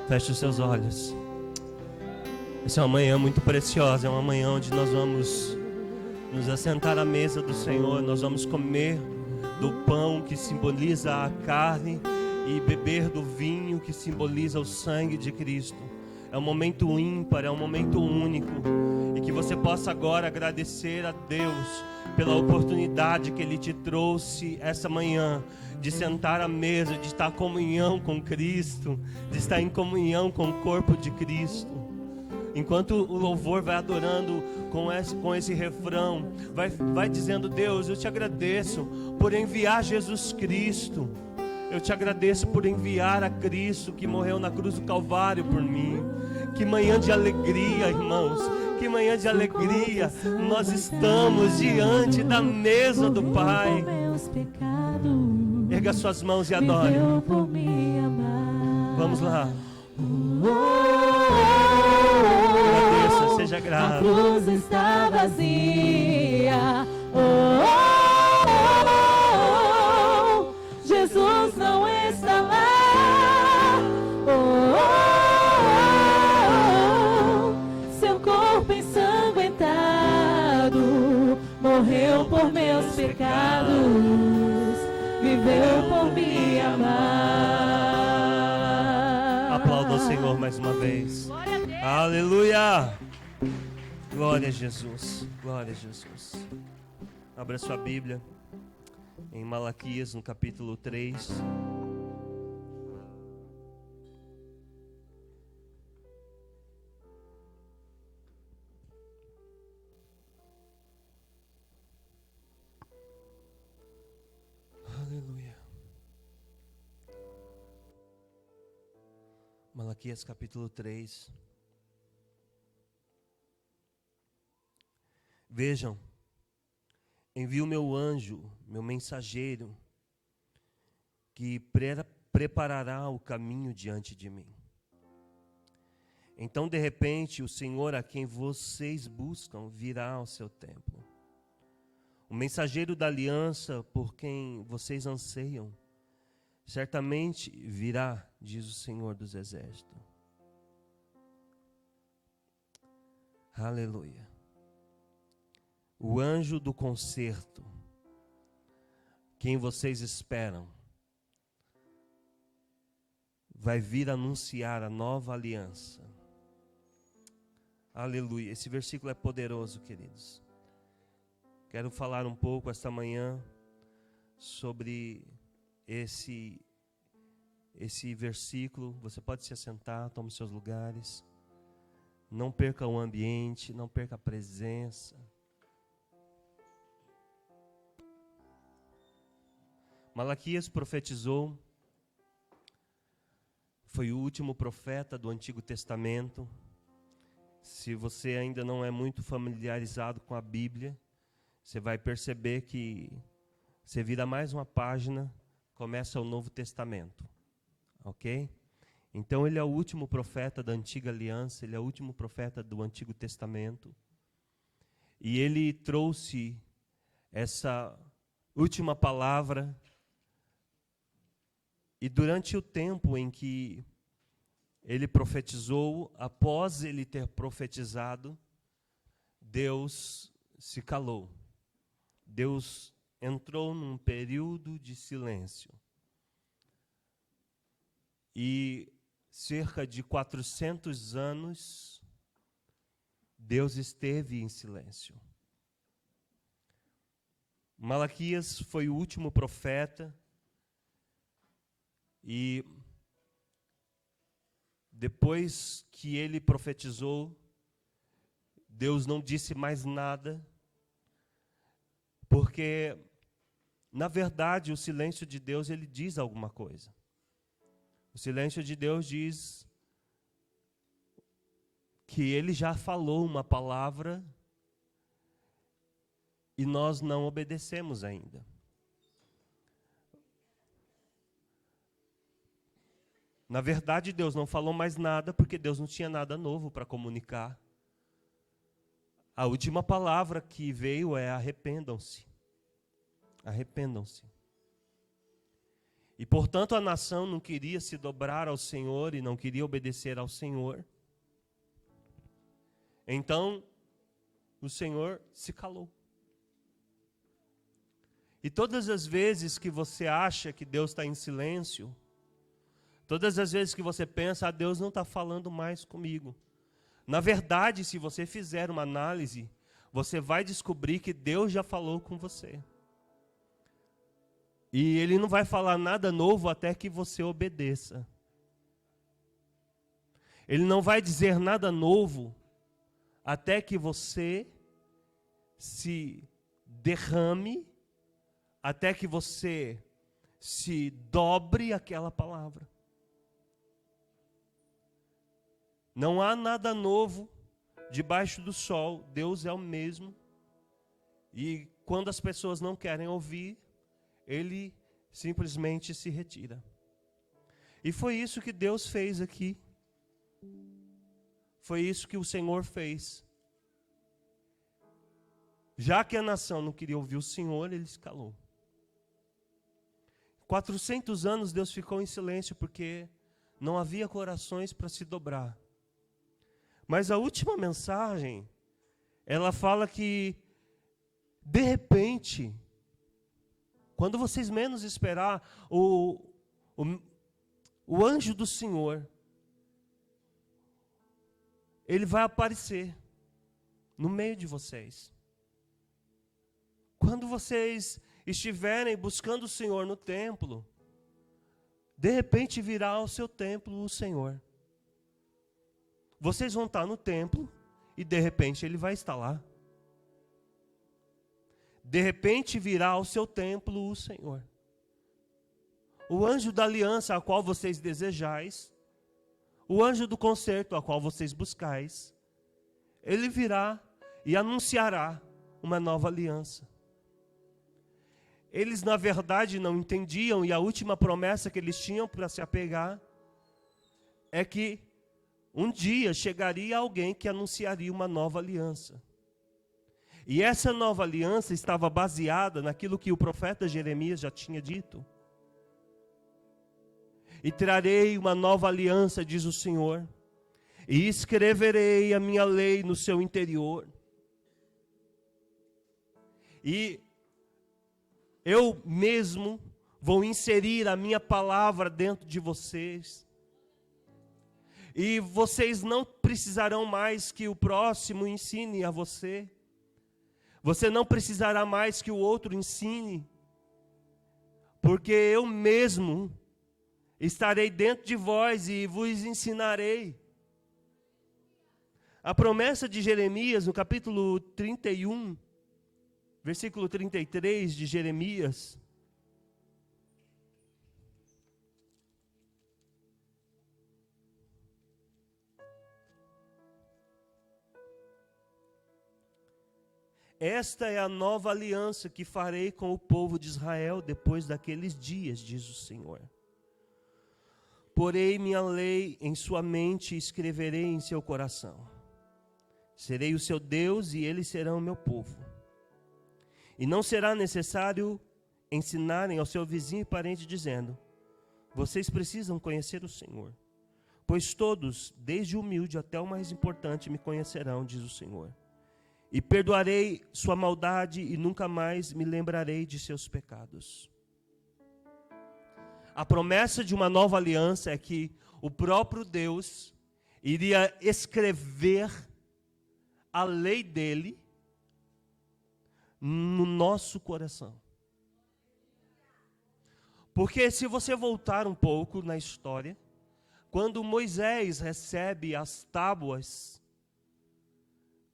Feche os seus olhos. Essa é uma manhã muito preciosa, é uma manhã onde nós vamos nos assentar à mesa do Senhor, nós vamos comer do pão que simboliza a carne e beber do vinho que simboliza o sangue de Cristo. É um momento ímpar, é um momento único, e que você possa agora agradecer a Deus pela oportunidade que Ele te trouxe essa manhã, de sentar à mesa, de estar em comunhão com Cristo, de estar em comunhão com o corpo de Cristo. Enquanto o louvor vai adorando com esse refrão, vai dizendo: Deus, eu te agradeço por enviar Jesus Cristo. Eu te agradeço por enviar a Cristo que morreu na cruz do Calvário por mim. Que manhã de alegria, irmãos. Que manhã de alegria. Nós estamos diante da mesa do Pai. Erga suas mãos e adore. Vamos lá. Agradeça, seja grato. A cruz está vazia. Jesus não está lá. Seu corpo ensanguentado morreu por meus pecados, viveu por me amar. Aplauda o Senhor mais uma vez. Aleluia! Glória a Jesus. Glória a Jesus. Abra sua Bíblia em Malaquias, no capítulo 3. Aleluia. Malaquias, capítulo 3. Vejam, envio meu anjo, meu mensageiro, que preparará o caminho diante de mim. Então, de repente, o Senhor a quem vocês buscam virá ao seu templo. O mensageiro da aliança por quem vocês anseiam, certamente virá, diz o Senhor dos Exércitos. Aleluia. O anjo do concerto, quem vocês esperam, vai vir anunciar a nova aliança. Aleluia. Esse versículo é poderoso, queridos. Quero falar um pouco esta manhã sobre esse versículo. Você pode se assentar, tome seus lugares. Não perca o ambiente, não perca a presença. Malaquias profetizou, foi o último profeta do Antigo Testamento. Se você ainda não é muito familiarizado com a Bíblia, você vai perceber que você vira mais uma página, começa o Novo Testamento, ok? Então ele é o último profeta da Antiga Aliança, ele é o último profeta do Antigo Testamento. E ele trouxe essa última palavra. E durante o tempo em que ele profetizou, após ele ter profetizado, Deus se calou. Deus entrou num período de silêncio. E cerca de 400 anos, Deus esteve em silêncio. Malaquias foi o último profeta. E depois que ele profetizou, Deus não disse mais nada, porque, na verdade, o silêncio de Deus, ele diz alguma coisa. O silêncio de Deus diz que ele já falou uma palavra e nós não obedecemos ainda. Na verdade, Deus não falou mais nada, porque Deus não tinha nada novo para comunicar. A última palavra que veio é: arrependam-se. Arrependam-se. E portanto a nação não queria se dobrar ao Senhor e não queria obedecer ao Senhor. Então o Senhor se calou. E todas as vezes que você acha que Deus está em silêncio, todas as vezes que você pensa, Deus não está falando mais comigo. Na verdade, se você fizer uma análise, você vai descobrir que Deus já falou com você. E Ele não vai falar nada novo até que você obedeça. Ele não vai dizer nada novo até que você se derrame, até que você se dobre àquela palavra. Não há nada novo debaixo do sol, Deus é o mesmo. E quando as pessoas não querem ouvir, Ele simplesmente se retira. E foi isso que Deus fez aqui. Foi isso que o Senhor fez. Já que a nação não queria ouvir o Senhor, Ele se calou. 400 anos Deus ficou em silêncio porque não havia corações para se dobrar. Mas a última mensagem, ela fala que, de repente, quando vocês menos esperar, o anjo do Senhor, ele vai aparecer no meio de vocês. Quando vocês estiverem buscando o Senhor no templo, de repente virá ao seu templo o Senhor. Vocês vão estar no templo e de repente Ele vai estar lá. De repente virá ao seu templo o Senhor. O anjo da aliança a qual vocês desejais, o anjo do concerto a qual vocês buscais, ele virá e anunciará uma nova aliança. Eles na verdade não entendiam, e a última promessa que eles tinham para se apegar é que um dia chegaria alguém que anunciaria uma nova aliança. E essa nova aliança estava baseada naquilo que o profeta Jeremias já tinha dito. E trarei uma nova aliança, diz o Senhor, e escreverei a minha lei no seu interior. E eu mesmo vou inserir a minha palavra dentro de vocês. E vocês não precisarão mais que o próximo ensine a você. Você não precisará mais que o outro ensine. Porque eu mesmo estarei dentro de vós e vos ensinarei. A promessa de Jeremias, no capítulo 31, versículo 33 de Jeremias. Esta é a nova aliança que farei com o povo de Israel depois daqueles dias, diz o Senhor. Porei minha lei em sua mente e escreverei em seu coração. Serei o seu Deus e eles serão o meu povo. E não será necessário ensinarem ao seu vizinho e parente dizendo: vocês precisam conhecer o Senhor. Pois todos, desde o humilde até o mais importante, me conhecerão, diz o Senhor. E perdoarei sua maldade e nunca mais me lembrarei de seus pecados. A promessa de uma nova aliança é que o próprio Deus iria escrever a lei dele no nosso coração. Porque se você voltar um pouco na história, quando Moisés recebe as tábuas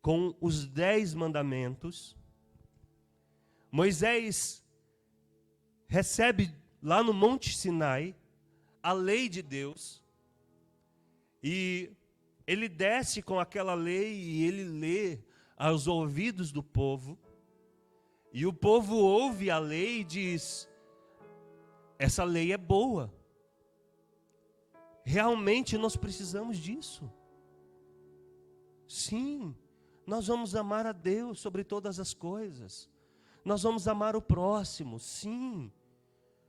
com os 10 mandamentos, Moisés recebe lá no Monte Sinai a lei de Deus, e ele desce com aquela lei e ele lê aos ouvidos do povo, e o povo ouve a lei e diz: essa lei é boa, realmente nós precisamos disso. Sim, nós vamos amar a Deus sobre todas as coisas. Nós vamos amar o próximo, sim.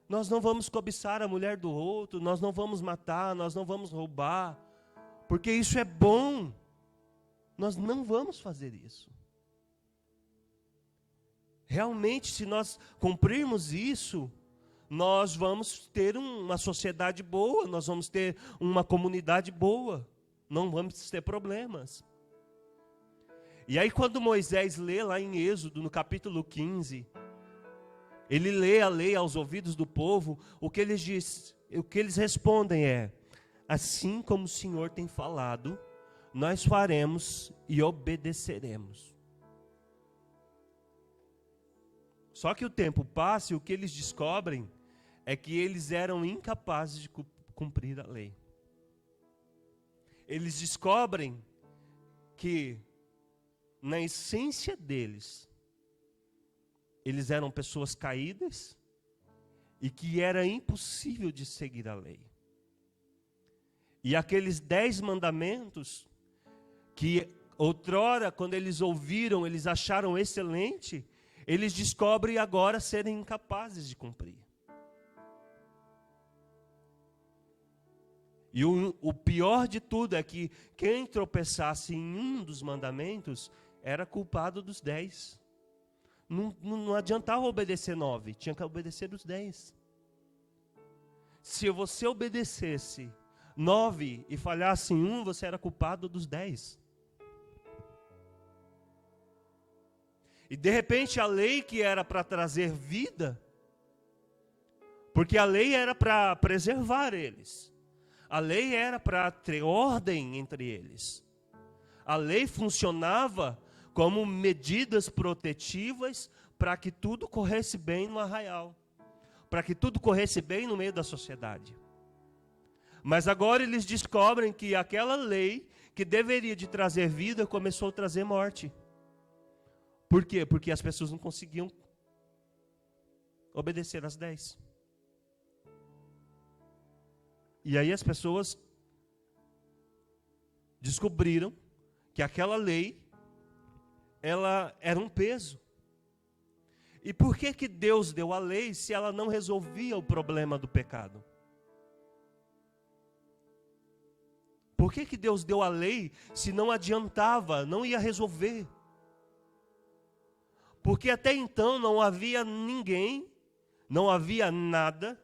Nós não vamos cobiçar a mulher do outro, nós não vamos matar, nós não vamos roubar, porque isso é bom. Nós não vamos fazer isso. Realmente, se nós cumprirmos isso, nós vamos ter uma sociedade boa, nós vamos ter uma comunidade boa, não vamos ter problemas. E aí quando Moisés lê lá em Êxodo, no capítulo 15, ele lê a lei aos ouvidos do povo, o que eles respondem é: assim como o Senhor tem falado, nós faremos e obedeceremos. Só que o tempo passa e o que eles descobrem é que eles eram incapazes de cumprir a lei. Eles descobrem que, na essência deles, eles eram pessoas caídas e que era impossível de seguir a lei. E aqueles 10 mandamentos, que outrora, quando eles ouviram, eles acharam excelente, eles descobrem agora serem incapazes de cumprir. E o pior de tudo é que quem tropeçasse em um dos mandamentos era culpado dos 10. Não adiantava obedecer 9, tinha que obedecer os 10. Se você obedecesse 9 e falhasse em um, você era culpado dos 10. E de repente a lei que era para trazer vida, porque a lei era para preservar eles, a lei era para ter ordem entre eles, a lei funcionava como medidas protetivas para que tudo corresse bem no arraial, para que tudo corresse bem no meio da sociedade. Mas agora eles descobrem que aquela lei que deveria de trazer vida começou a trazer morte. Por quê? Porque as pessoas não conseguiam obedecer às 10. E aí as pessoas descobriram que aquela lei, ela era um peso. E por que Deus deu a lei se ela não resolvia o problema do pecado? Por que Deus deu a lei se não adiantava, não ia resolver? Porque até então não havia ninguém, não havia nada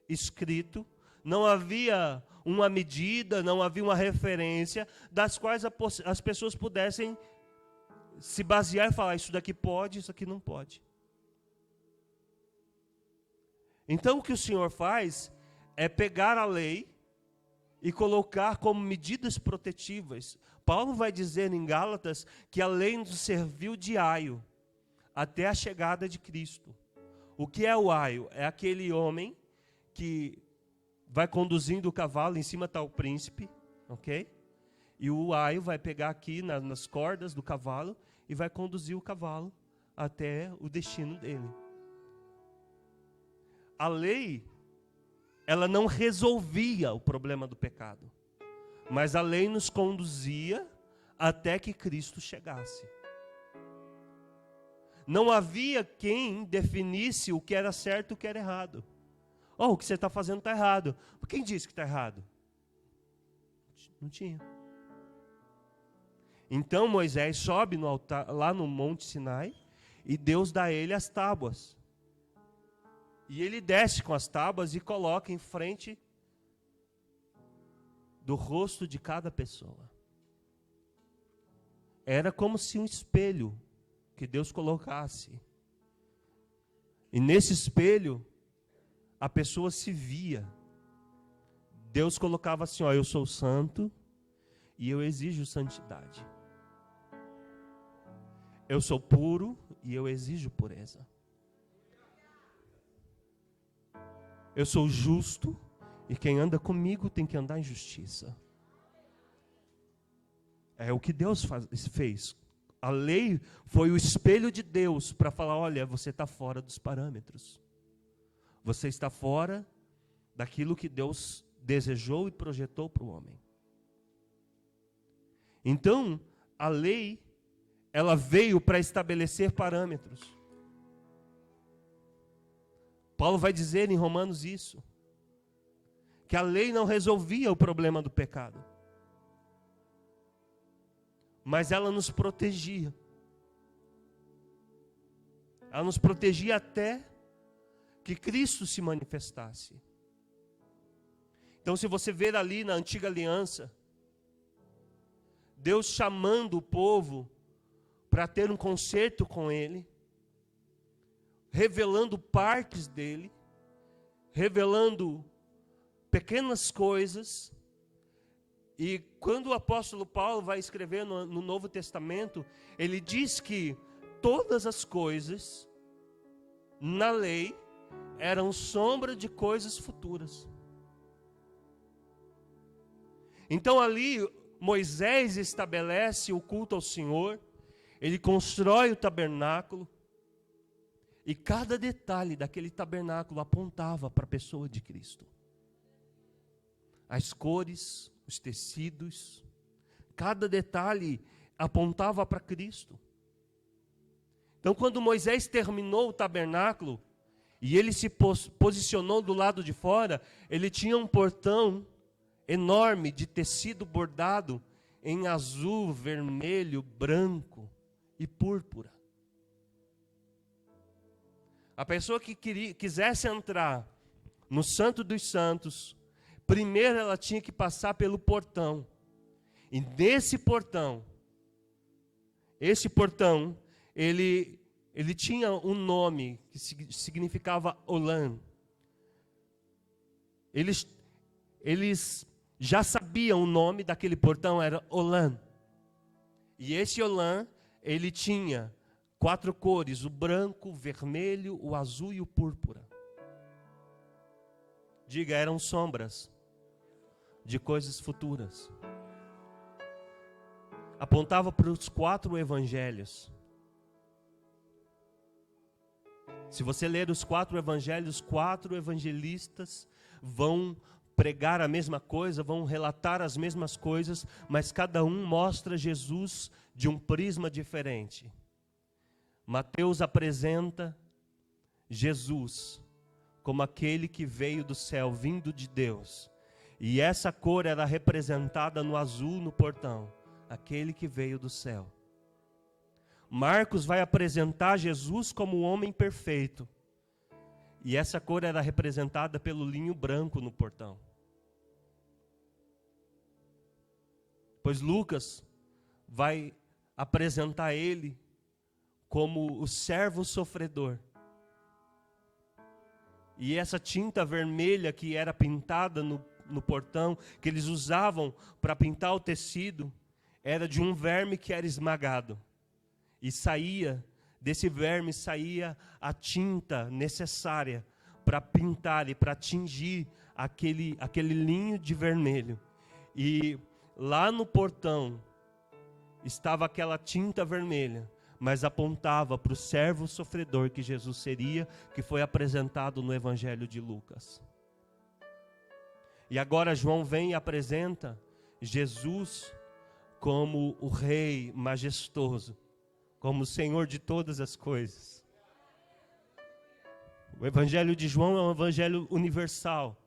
escrito, não havia uma medida, não havia uma referência das quais as pessoas pudessem se basear e falar: isso daqui pode, isso aqui não pode. Então o que o Senhor faz é pegar a lei e colocar como medidas protetivas. Paulo vai dizer em Gálatas que a lei nos serviu de aio até a chegada de Cristo. O que é o aio? É aquele homem que vai conduzindo o cavalo, em cima está o príncipe, ok? E o aio vai pegar aqui nas cordas do cavalo e vai conduzir o cavalo até o destino dele. A lei, ela não resolvia o problema do pecado, mas a lei nos conduzia até que Cristo chegasse. Não havia quem definisse o que era certo e o que era errado. Oh, o que você está fazendo está errado. Quem disse que está errado? Não tinha. Então Moisés sobe no altar, lá no Monte Sinai, e Deus dá a ele as tábuas. E ele desce com as tábuas e coloca em frente do rosto de cada pessoa. Era como se um espelho que Deus colocasse. E nesse espelho, a pessoa se via. Deus colocava assim: ó, eu sou santo e eu exijo santidade. Eu sou puro e eu exijo pureza. Eu sou justo e quem anda comigo tem que andar em justiça. É o que Deus fez. A lei foi o espelho de Deus para falar: olha, você está fora dos parâmetros. Você está fora daquilo que Deus desejou e projetou para o homem. Então, a lei, ela veio para estabelecer parâmetros. Paulo vai dizer em Romanos isso, que a lei não resolvia o problema do pecado, mas ela nos protegia. Ela nos protegia até que Cristo se manifestasse. Então, se você ver ali na antiga aliança, Deus chamando o povo para ter um concerto com Ele, revelando partes dele, revelando pequenas coisas. E quando o apóstolo Paulo vai escrever no Novo Testamento, ele diz que todas as coisas na lei eram sombra de coisas futuras. Então ali Moisés estabelece o culto ao Senhor, ele constrói o tabernáculo, e cada detalhe daquele tabernáculo apontava para a pessoa de Cristo. As cores, os tecidos, cada detalhe apontava para Cristo. Então, quando Moisés terminou o tabernáculo e ele se posicionou do lado de fora, ele tinha um portão enorme de tecido bordado em azul, vermelho, branco e púrpura. A pessoa que quisesse entrar no Santo dos Santos, primeiro ela tinha que passar pelo portão. E nesse portão, esse portão, ele tinha um nome que significava Olam. Eles já sabiam o nome daquele portão, era Olam. E esse Olam, ele tinha 4 cores: o branco, o vermelho, o azul e o púrpura. Diga, eram sombras de coisas futuras. Apontava para os 4 evangelhos. Se você ler os 4 evangelhos, 4 evangelistas vão pregar a mesma coisa, vão relatar as mesmas coisas, mas cada um mostra Jesus de um prisma diferente. Mateus apresenta Jesus como aquele que veio do céu, vindo de Deus. E essa cor era representada no azul no portão, aquele que veio do céu. Marcos vai apresentar Jesus como o homem perfeito. E essa cor era representada pelo linho branco no portão. Pois Lucas vai apresentar ele como o servo sofredor. E essa tinta vermelha que era pintada no portão, que eles usavam para pintar o tecido, era de um verme que era esmagado. E desse verme saía a tinta necessária para pintar e para tingir aquele linho de vermelho. E lá no portão estava aquela tinta vermelha, mas apontava para o servo sofredor que Jesus seria, que foi apresentado no Evangelho de Lucas. E agora João vem e apresenta Jesus como o Rei majestoso, como o Senhor de todas as coisas. O Evangelho de João é um evangelho universal.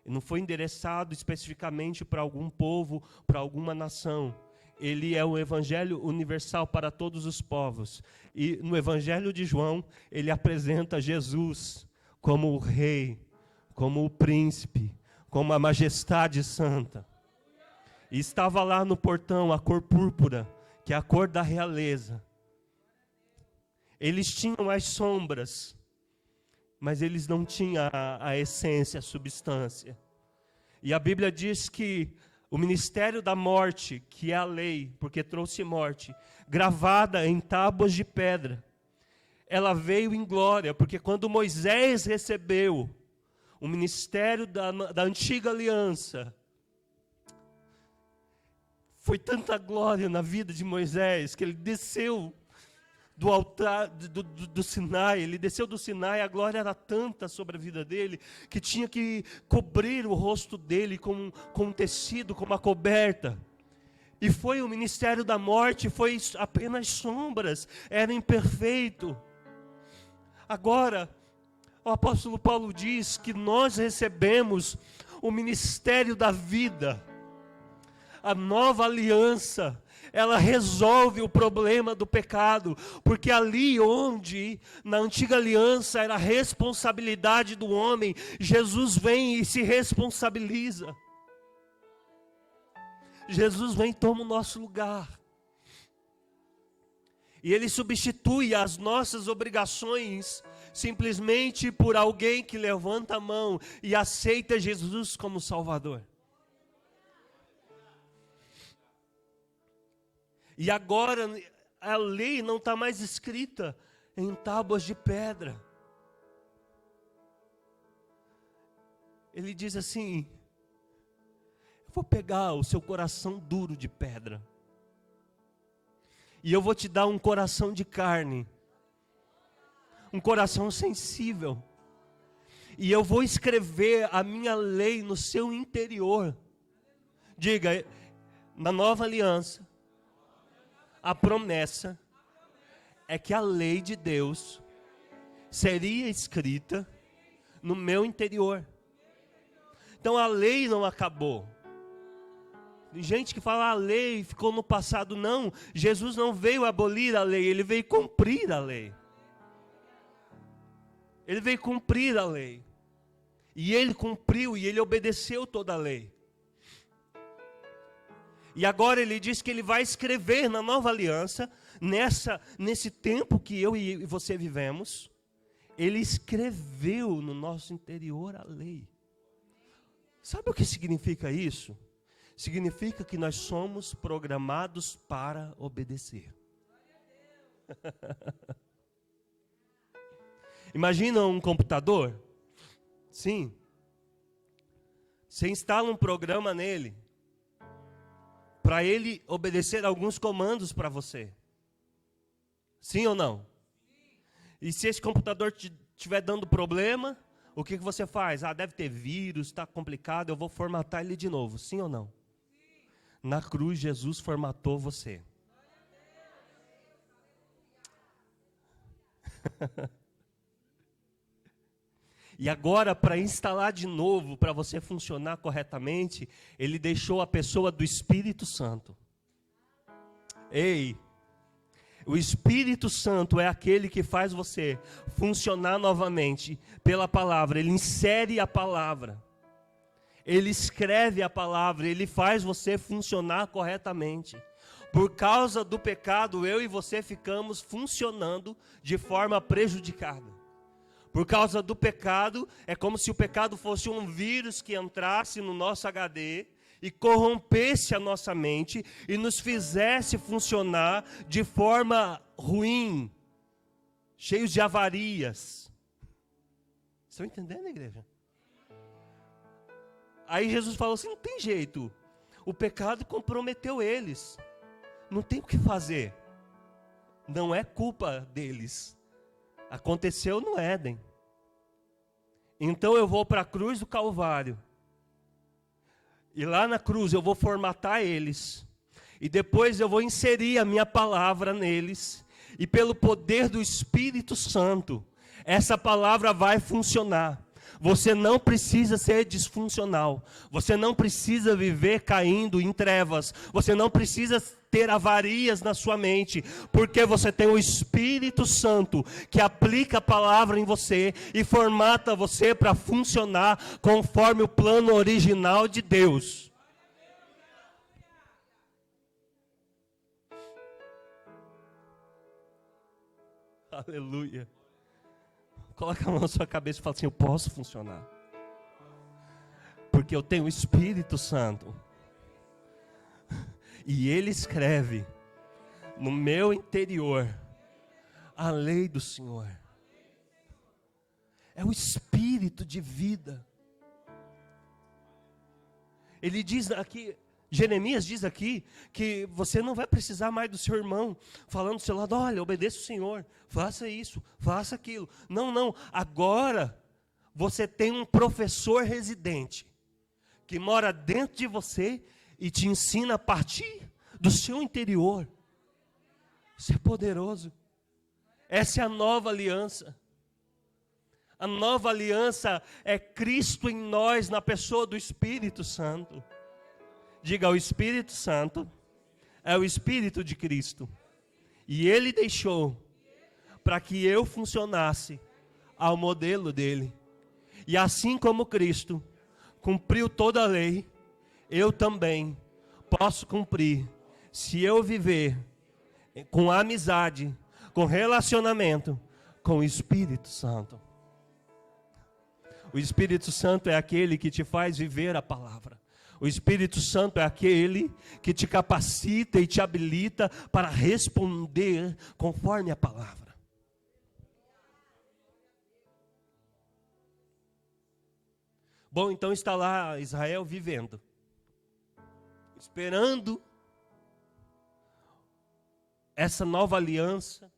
Não foi endereçado especificamente para algum povo, para alguma nação. Ele é um evangelho universal para todos os povos. E no Evangelho de João, ele apresenta Jesus como o Rei, como o Príncipe, como a Majestade Santa. E estava lá no portão a cor púrpura, que é a cor da realeza. Eles tinham as sombras, mas eles não tinham a essência, a substância. E a Bíblia diz que o ministério da morte, que é a lei, porque trouxe morte, gravada em tábuas de pedra, ela veio em glória, porque quando Moisés recebeu o ministério da antiga aliança, foi tanta glória na vida de Moisés, que ele desceu do altar do Sinai, ele desceu do Sinai, a glória era tanta sobre a vida dele, que tinha que cobrir o rosto dele com um tecido, com uma coberta. E foi o ministério da morte, foi apenas sombras, era imperfeito. Agora, O apóstolo Paulo diz que nós recebemos o ministério da vida. A nova aliança, ela resolve o problema do pecado, porque ali onde, na antiga aliança, era a responsabilidade do homem, Jesus vem e se responsabiliza. Jesus vem e toma o nosso lugar. E Ele substitui as nossas obrigações simplesmente por alguém que levanta a mão e aceita Jesus como Salvador. E agora a lei não está mais escrita em tábuas de pedra. Ele diz assim: eu vou pegar o seu coração duro de pedra e eu vou te dar um coração de carne, um coração sensível, e eu vou escrever a minha lei no seu interior. Diga, na nova aliança, a promessa é que a lei de Deus seria escrita no meu interior. Então a lei não acabou. Tem gente que fala a lei ficou no passado. Não, Jesus não veio abolir a lei, Ele veio cumprir a lei. Ele veio cumprir a lei. E Ele cumpriu e Ele obedeceu toda a lei. E agora Ele diz que Ele vai escrever na nova aliança, nesse tempo que eu e você vivemos, Ele escreveu no nosso interior a lei. Sabe o que significa isso? Significa que nós somos programados para obedecer. Imagina um computador? Sim. Você instala um programa nele, para ele obedecer alguns comandos para você. Sim ou não? E se esse computador estiver dando problema, o que você faz? Deve ter vírus, está complicado, eu vou formatar ele de novo. Sim ou não? Na cruz, Jesus formatou você. E agora, para instalar de novo, para você funcionar corretamente, Ele deixou a pessoa do Espírito Santo. Ei, o Espírito Santo é aquele que faz você funcionar novamente pela palavra. Ele insere a palavra. Ele escreve a palavra, Ele faz você funcionar corretamente. Por causa do pecado, eu e você ficamos funcionando de forma prejudicada. Por causa do pecado, é como se o pecado fosse um vírus que entrasse no nosso HD e corrompesse a nossa mente e nos fizesse funcionar de forma ruim, cheios de avarias. Estão entendendo, igreja? Aí Jesus falou assim, não tem jeito, o pecado comprometeu eles, não tem o que fazer, não é culpa deles, aconteceu no Éden. Então eu vou para a cruz do Calvário, e lá na cruz eu vou formatar eles, e depois eu vou inserir a minha palavra neles, e pelo poder do Espírito Santo, essa palavra vai funcionar. Você não precisa ser disfuncional. Você não precisa viver caindo em trevas. Você não precisa ter avarias na sua mente. Porque você tem o Espírito Santo que aplica a palavra em você e formata você para funcionar conforme o plano original de Deus. Aleluia. Coloca a mão na sua cabeça e fala assim, eu posso funcionar. Porque eu tenho o Espírito Santo. E Ele escreve no meu interior a lei do Senhor. É o Espírito de vida. Ele diz aqui, Jeremias diz aqui, que você não vai precisar mais do seu irmão falando do seu lado, olha, obedeça o Senhor, faça isso, faça aquilo. Não, agora você tem um professor residente, que mora dentro de você e te ensina a partir do seu interior. Isso é poderoso. Essa é a nova aliança. A nova aliança é Cristo em nós, na pessoa do Espírito Santo. Diga, o Espírito Santo é o Espírito de Cristo. E Ele deixou para que eu funcionasse ao modelo dele. E assim como Cristo cumpriu toda a lei, eu também posso cumprir, se eu viver com amizade, com relacionamento com o Espírito Santo. O Espírito Santo é aquele que te faz viver a palavra. O Espírito Santo é aquele que te capacita e te habilita para responder conforme a palavra. Bom, então está lá Israel vivendo, esperando essa nova aliança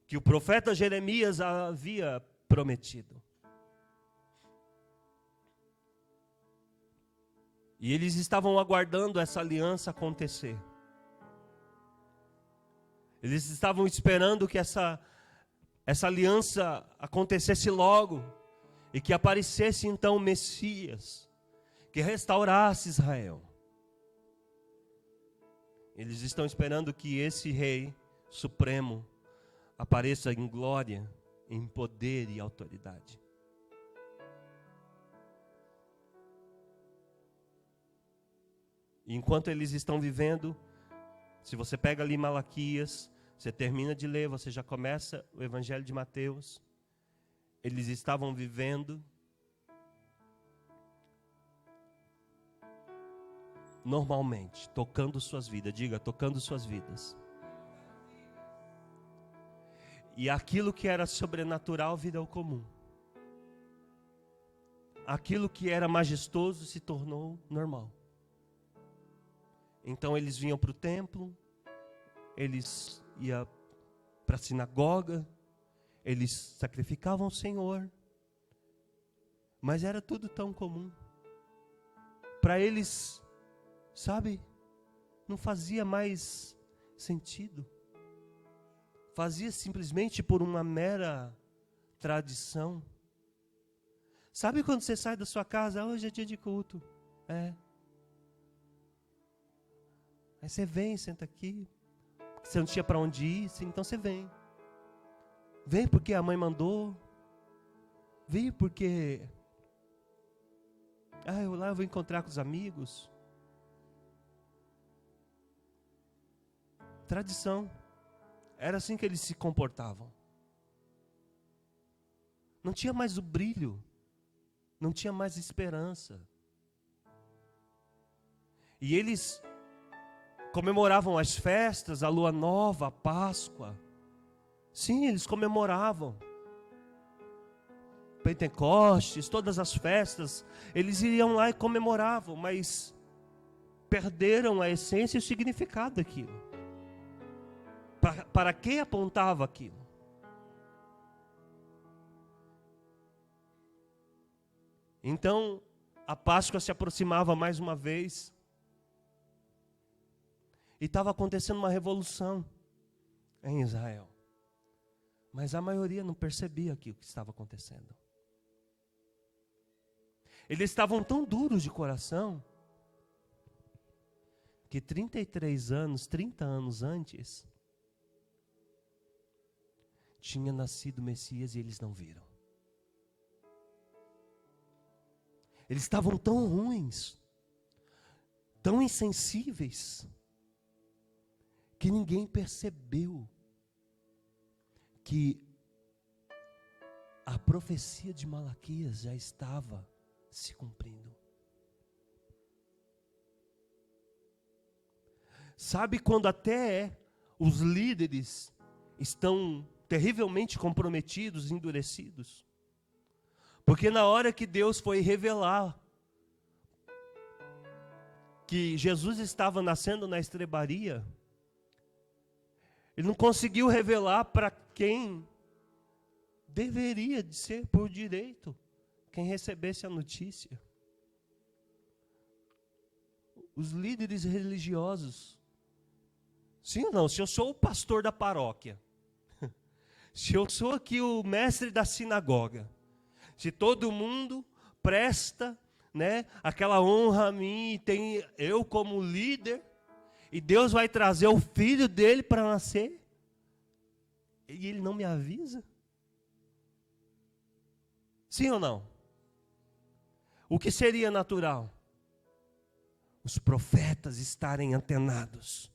que o profeta Jeremias havia prometido. E eles estavam aguardando essa aliança acontecer. Eles estavam esperando que essa aliança acontecesse logo. E que aparecesse então o Messias, que restaurasse Israel. Eles estão esperando que esse Rei Supremo apareça em glória, em poder e autoridade. E enquanto eles estão vivendo, se você pega ali Malaquias, você termina de ler, você já começa o Evangelho de Mateus. Eles estavam vivendo normalmente, tocando suas vidas. Diga, tocando suas vidas. E aquilo que era sobrenatural virou comum. Aquilo que era majestoso se tornou normal. Então eles vinham para o templo, eles iam para a sinagoga, eles sacrificavam o Senhor, mas era tudo tão comum. Para eles, sabe, não fazia mais sentido. Fazia simplesmente por uma mera tradição. Sabe quando você sai da sua casa, hoje é dia de culto? Aí você vem, senta aqui. Você não tinha para onde ir, então você vem. Vem porque a mãe mandou. Vem porque eu vou encontrar com os amigos. Tradição. Era assim que eles se comportavam. Não tinha mais o brilho. Não tinha mais esperança. E eles comemoravam as festas, a lua nova, a Páscoa. Sim, eles comemoravam. Pentecostes, todas as festas, eles iriam lá e comemoravam, mas perderam a essência e o significado daquilo. Para que apontava aquilo? Então, a Páscoa se aproximava mais uma vez. E estava acontecendo uma revolução em Israel. Mas a maioria não percebia aquilo que estava acontecendo. Eles estavam tão duros de coração, que 30 anos antes, tinha nascido o Messias e eles não viram. Eles estavam tão ruins, tão insensíveis, que ninguém percebeu que a profecia de Malaquias já estava se cumprindo. Sabe quando até os líderes estão terrivelmente comprometidos, endurecidos? Porque na hora que Deus foi revelar que Jesus estava nascendo na estrebaria, Ele não conseguiu revelar para quem deveria de ser por direito, quem recebesse a notícia. Os líderes religiosos. Sim ou não? Se eu sou o pastor da paróquia, se eu sou aqui o mestre da sinagoga, Se todo mundo presta, né, aquela honra a mim, e tem eu como líder, e Deus vai trazer o filho dele para nascer, e ele não me avisa? Sim ou não? O que seria natural? Os profetas estarem antenados.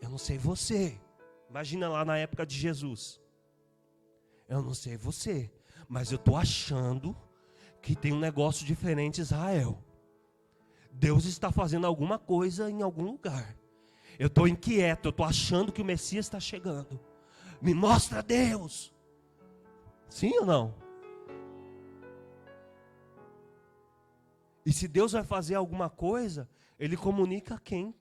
Eu não sei você, imagina lá na época de Jesus. Eu não sei você, mas eu estou achando que tem um negócio diferente em Israel. Deus está fazendo alguma coisa em algum lugar. Eu estou inquieto, eu estou achando que o Messias está chegando. Me mostra Deus. Sim ou não? E se Deus vai fazer alguma coisa, Ele comunica a quem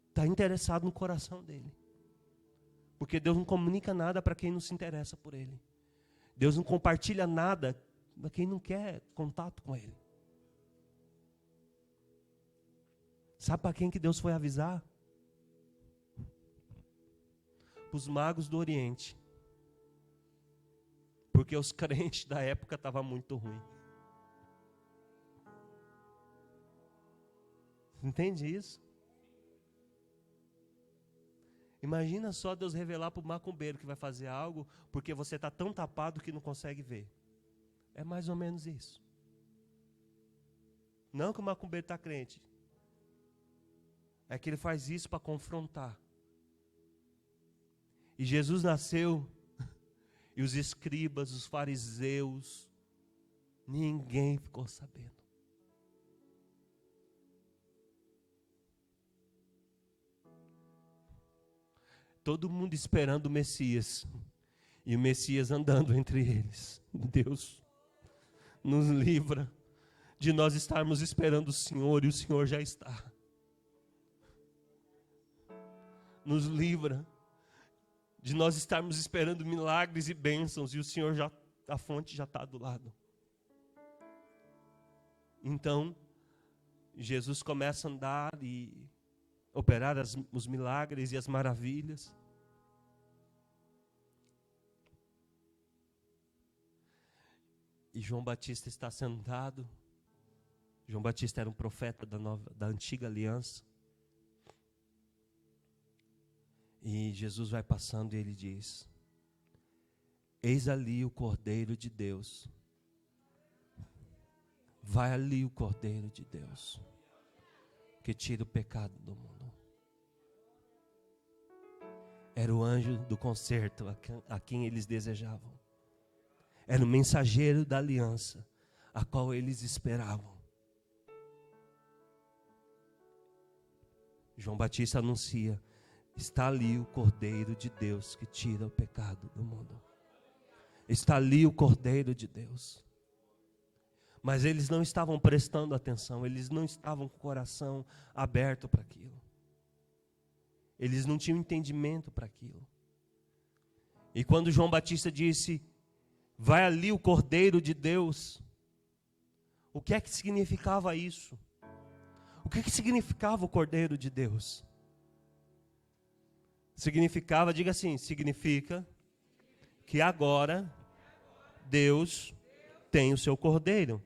está interessado no coração dele. Porque Deus não comunica nada para quem não se interessa por Ele. Deus não compartilha nada para quem não quer contato com Ele. Sabe para quem que Deus foi avisar? Para os magos do Oriente. Porque os crentes da época estavam muito ruins. Entende isso? Imagina só Deus revelar para o macumbeiro que vai fazer algo porque você está tão tapado que não consegue ver. É mais ou menos isso. Não que o macumbeiro está crente. É que ele faz isso para confrontar. E Jesus nasceu, e os escribas, os fariseus, ninguém ficou sabendo. Todo mundo esperando o Messias, e o Messias andando entre eles. Deus nos livra de nós estarmos esperando o Senhor, e o Senhor já está. Nos livra de nós estarmos esperando milagres e bênçãos, e o Senhor já, a fonte já está do lado. Então, Jesus começa a andar e operar os milagres e as maravilhas. E João Batista está sentado. João Batista era um profeta da antiga aliança. E Jesus vai passando e ele diz: eis ali o Cordeiro de Deus. Vai ali o Cordeiro de Deus, que tira o pecado do mundo. Era o anjo do concerto a quem eles desejavam. Era o mensageiro da aliança, a qual eles esperavam. João Batista anuncia: está ali o Cordeiro de Deus que tira o pecado do mundo. Está ali o Cordeiro de Deus. Mas eles não estavam prestando atenção, eles não estavam com o coração aberto para aquilo. Eles não tinham entendimento para aquilo. E quando João Batista disse: vai ali o Cordeiro de Deus, o que é que significava isso? O que é que significava o Cordeiro de Deus? Significava, diga assim, significa que agora Deus tem o seu Cordeiro.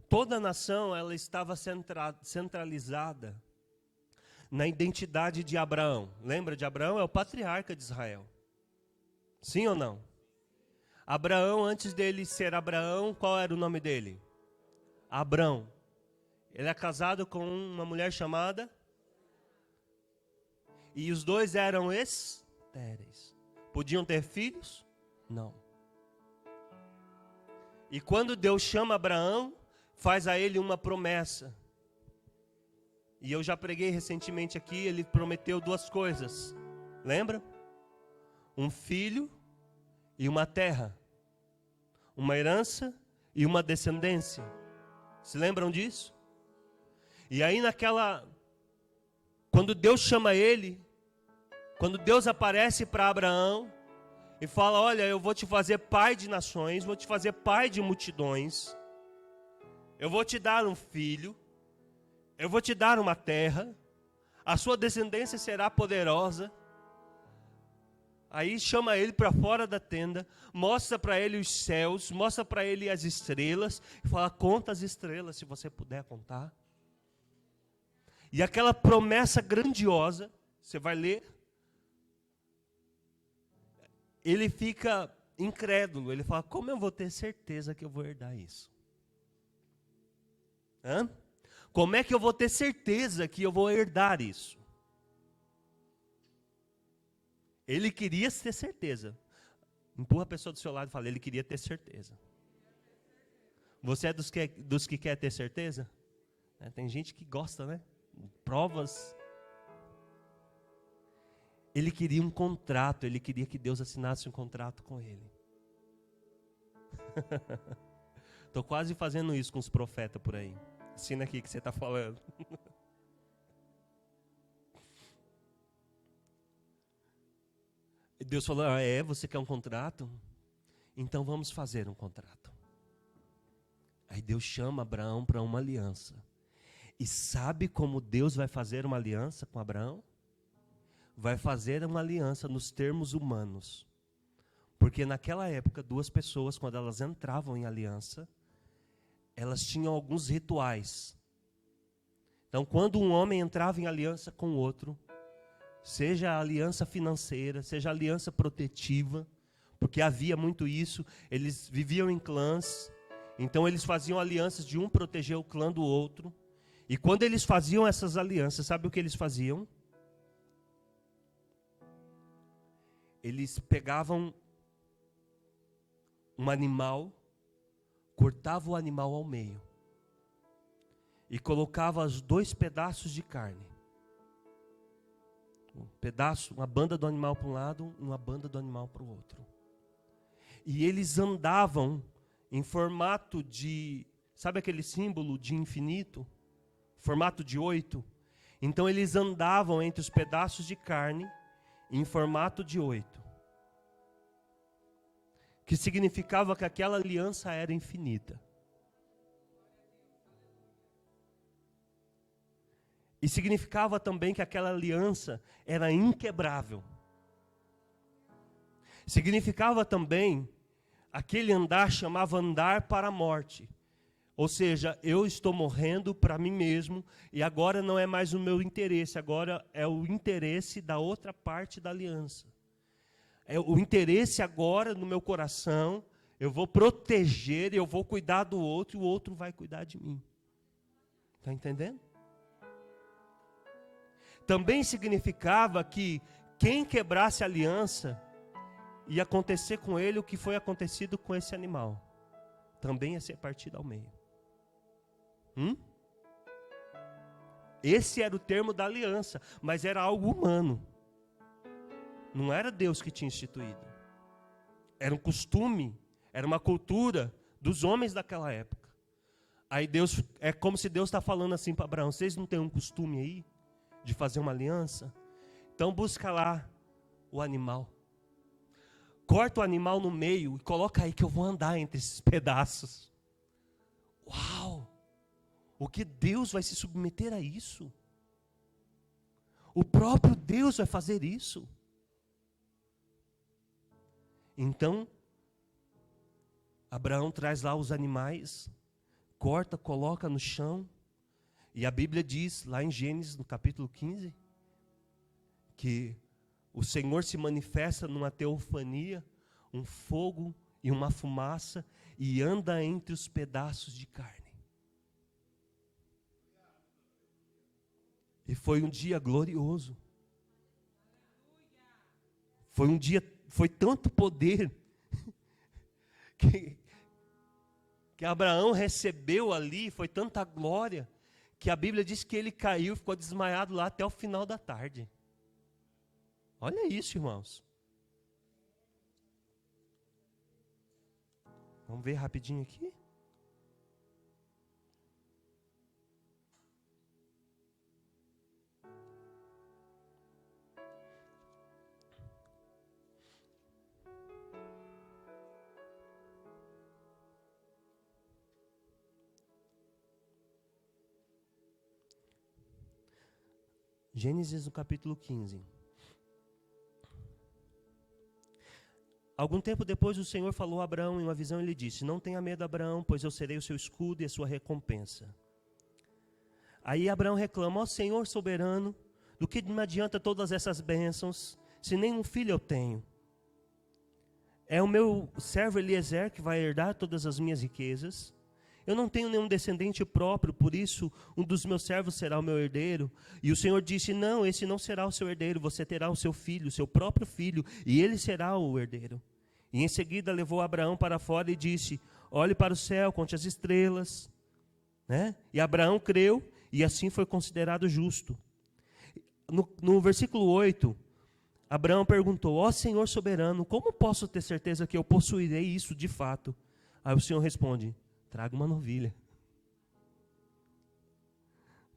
Toda a nação, ela estava centralizada na identidade de Abraão. Lembra de Abraão? É o patriarca de Israel. Sim ou não? Abraão, antes dele ser Abraão, qual era o nome dele? Abrão. Ele é casado com uma mulher chamada, e os dois eram estéreis. Podiam ter filhos? Não. E quando Deus chama Abraão, faz a ele uma promessa. E eu já preguei recentemente aqui, ele prometeu duas coisas. Lembra? Um filho e uma terra. Uma herança e uma descendência. Se lembram disso? E aí quando Deus chama ele, quando Deus aparece para Abraão e fala: olha, eu vou te fazer pai de nações, vou te fazer pai de multidões, eu vou te dar um filho, eu vou te dar uma terra. a sua descendência será poderosa. Aí chama ele para fora da tenda, mostra para ele os céus, mostra para ele as estrelas, e fala: conta as estrelas, se você puder contar. E aquela promessa grandiosa, você vai ler, ele fica incrédulo, ele fala: como eu vou ter certeza que eu vou herdar isso? Hã? Como é que eu vou ter certeza que eu vou herdar isso? Ele queria ter certeza. Empurra a pessoa do seu lado e fala: ele queria ter certeza. Você é dos que quer ter certeza? Tem gente que gosta, né? Provas. Ele queria um contrato, ele queria que Deus assinasse um contrato com ele. Estou quase fazendo isso com os profetas por aí. Assina aqui que você está falando. Deus falou: você quer um contrato? Então vamos fazer um contrato. Aí Deus chama Abraão para uma aliança. E sabe como Deus vai fazer uma aliança com Abraão? Vai fazer uma aliança nos termos humanos. Porque naquela época, duas pessoas, quando elas entravam em aliança, elas tinham alguns rituais. Então, quando um homem entrava em aliança com o outro, seja a aliança financeira, seja a aliança protetiva, porque havia muito isso, eles viviam em clãs, então eles faziam alianças de um proteger o clã do outro. E quando eles faziam essas alianças, sabe o que eles faziam? Eles pegavam um animal, cortavam o animal ao meio e colocavam os 2 pedaços de carne. Um pedaço, uma banda do animal para um lado, uma banda do animal para o outro. E eles andavam em formato de, sabe aquele símbolo de infinito? Formato de 8. Então eles andavam entre os pedaços de carne em formato de 8. Que significava que aquela aliança era infinita. E significava também que aquela aliança era inquebrável. Significava também, aquele andar chamava andar para a morte. Ou seja, eu estou morrendo para mim mesmo e agora não é mais o meu interesse, agora é o interesse da outra parte da aliança. É o interesse agora no meu coração, eu vou proteger, eu vou cuidar do outro e o outro vai cuidar de mim. Está entendendo? Também significava que quem quebrasse a aliança, ia acontecer com ele o que foi acontecido com esse animal. Também ia ser partido ao meio. Esse era o termo da aliança, mas era algo humano. Não era Deus que tinha instituído. Era um costume, era uma cultura dos homens daquela época. Aí Deus, é como se Deus está falando assim para Abraão: vocês não têm um costume aí de fazer uma aliança? Então busca lá o animal. Corta o animal no meio e coloca aí que eu vou andar entre esses pedaços. Uau! O que Deus vai se submeter a isso? O próprio Deus vai fazer isso. Então, Abraão traz lá os animais, corta, coloca no chão, e a Bíblia diz, lá em Gênesis, no capítulo 15, que o Senhor se manifesta numa teofania, um fogo e uma fumaça, e anda entre os pedaços de carne. E foi um dia glorioso. Foi um dia, foi tanto poder que Abraão recebeu ali, foi tanta glória, que a Bíblia diz que ele caiu e ficou desmaiado lá até o final da tarde. Olha isso, irmãos. Vamos ver rapidinho aqui. Gênesis no capítulo 15. Algum tempo depois o Senhor falou a Abraão em uma visão e lhe disse: não tenha medo, Abraão, pois eu serei o seu escudo e a sua recompensa. Aí Abraão reclama: ó Senhor soberano, do que me adianta todas essas bênçãos, se nenhum filho eu tenho? É o meu servo Eliezer que vai herdar todas as minhas riquezas. Eu não tenho nenhum descendente próprio, por isso um dos meus servos será o meu herdeiro. E o Senhor disse: não, esse não será o seu herdeiro, você terá o seu filho, o seu próprio filho, e ele será o herdeiro. E em seguida levou Abraão para fora e disse: olhe para o céu, conte as estrelas. E Abraão creu, e assim foi considerado justo. No versículo 8, Abraão perguntou: ó Senhor soberano, como posso ter certeza que eu possuirei isso de fato? Aí o Senhor responde: traga uma novilha.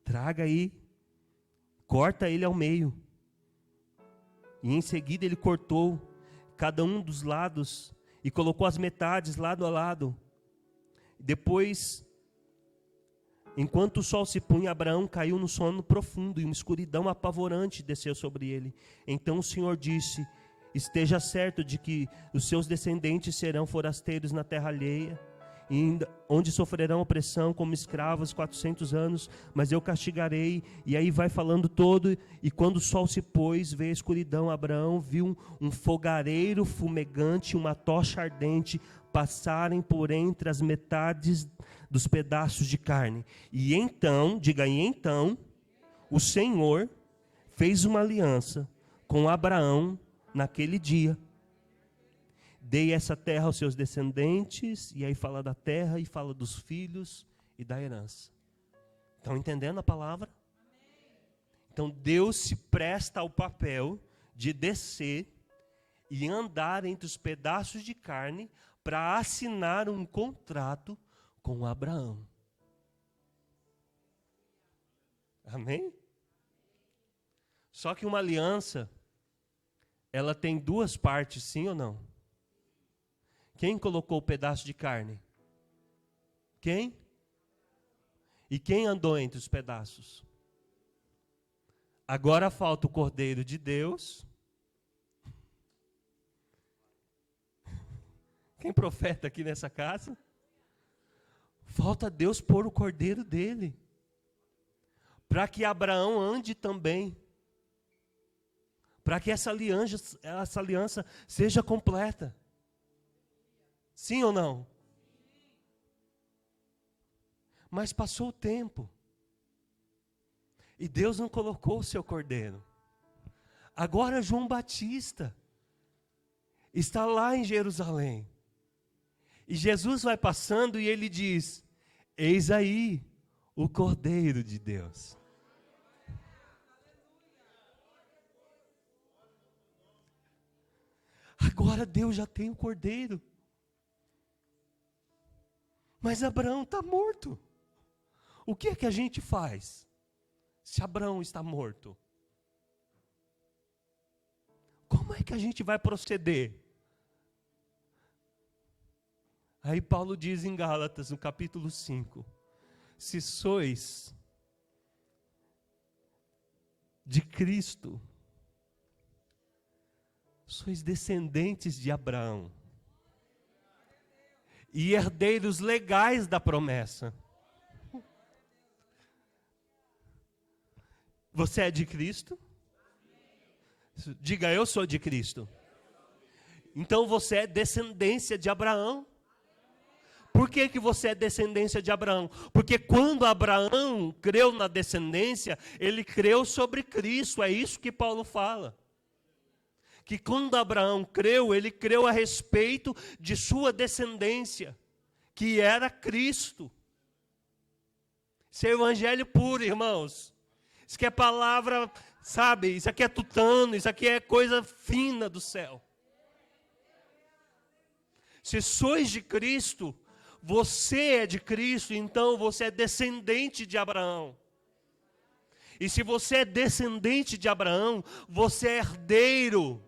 Traga aí, corta ele ao meio. E em seguida ele cortou cada um dos lados e colocou as metades lado a lado. Depois, enquanto o sol se punha, Abraão caiu no sono profundo e uma escuridão apavorante desceu sobre ele. Então o Senhor disse: esteja certo de que os seus descendentes serão forasteiros na terra alheia, onde sofrerão opressão como escravos 400 anos, mas eu castigarei. E aí vai falando todo, e quando o sol se pôs, veio a escuridão, Abraão viu um fogareiro fumegante, uma tocha ardente, passarem por entre as metades dos pedaços de carne. E então, diga aí, então, o Senhor fez uma aliança com Abraão naquele dia. Dei essa terra aos seus descendentes, e aí fala da terra, e fala dos filhos e da herança. Estão entendendo a palavra? Então Deus se presta ao papel de descer e andar entre os pedaços de carne para assinar um contrato com Abraão. Amém? Só que uma aliança, ela tem duas partes, sim ou não? Quem colocou o pedaço de carne? Quem? E quem andou entre os pedaços? Agora falta o Cordeiro de Deus. Quem profeta aqui nessa casa? Falta Deus pôr o Cordeiro dele, para que Abraão ande também, para que essa aliança seja completa. Sim ou não? Mas passou o tempo, e Deus não colocou o seu Cordeiro. Agora João Batista está lá em Jerusalém, e Jesus vai passando e ele diz: eis aí o Cordeiro de Deus. Agora Deus já tem o Cordeiro. Mas Abraão está morto. O que é que a gente faz se Abraão está morto? Como é que a gente vai proceder? Aí Paulo diz em Gálatas, no capítulo 5, se sois de Cristo, sois descendentes de Abraão e herdeiros legais da promessa. Você é de Cristo? Diga: eu sou de Cristo. Então você é descendência de Abraão. Por que que você é descendência de Abraão? Porque quando Abraão creu na descendência, ele creu sobre Cristo. É isso que Paulo fala. Que quando Abraão creu, ele creu a respeito de sua descendência, que era Cristo. Isso é evangelho puro, irmãos. Isso aqui é palavra, sabe? Isso aqui é tutano, isso aqui é coisa fina do céu. Se sois de Cristo, você é de Cristo, então você é descendente de Abraão. E se você é descendente de Abraão, você é herdeiro.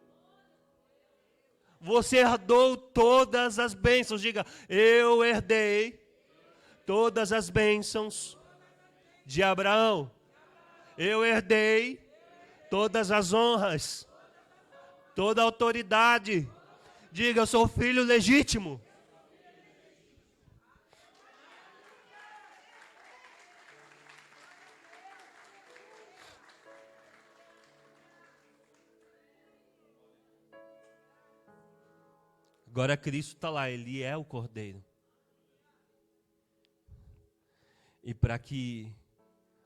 Você herdou todas as bênçãos. Diga: eu herdei todas as bênçãos de Abraão. Eu herdei todas as honras, toda a autoridade. Diga, eu sou filho legítimo. Agora Cristo está lá, Ele é o Cordeiro. E para que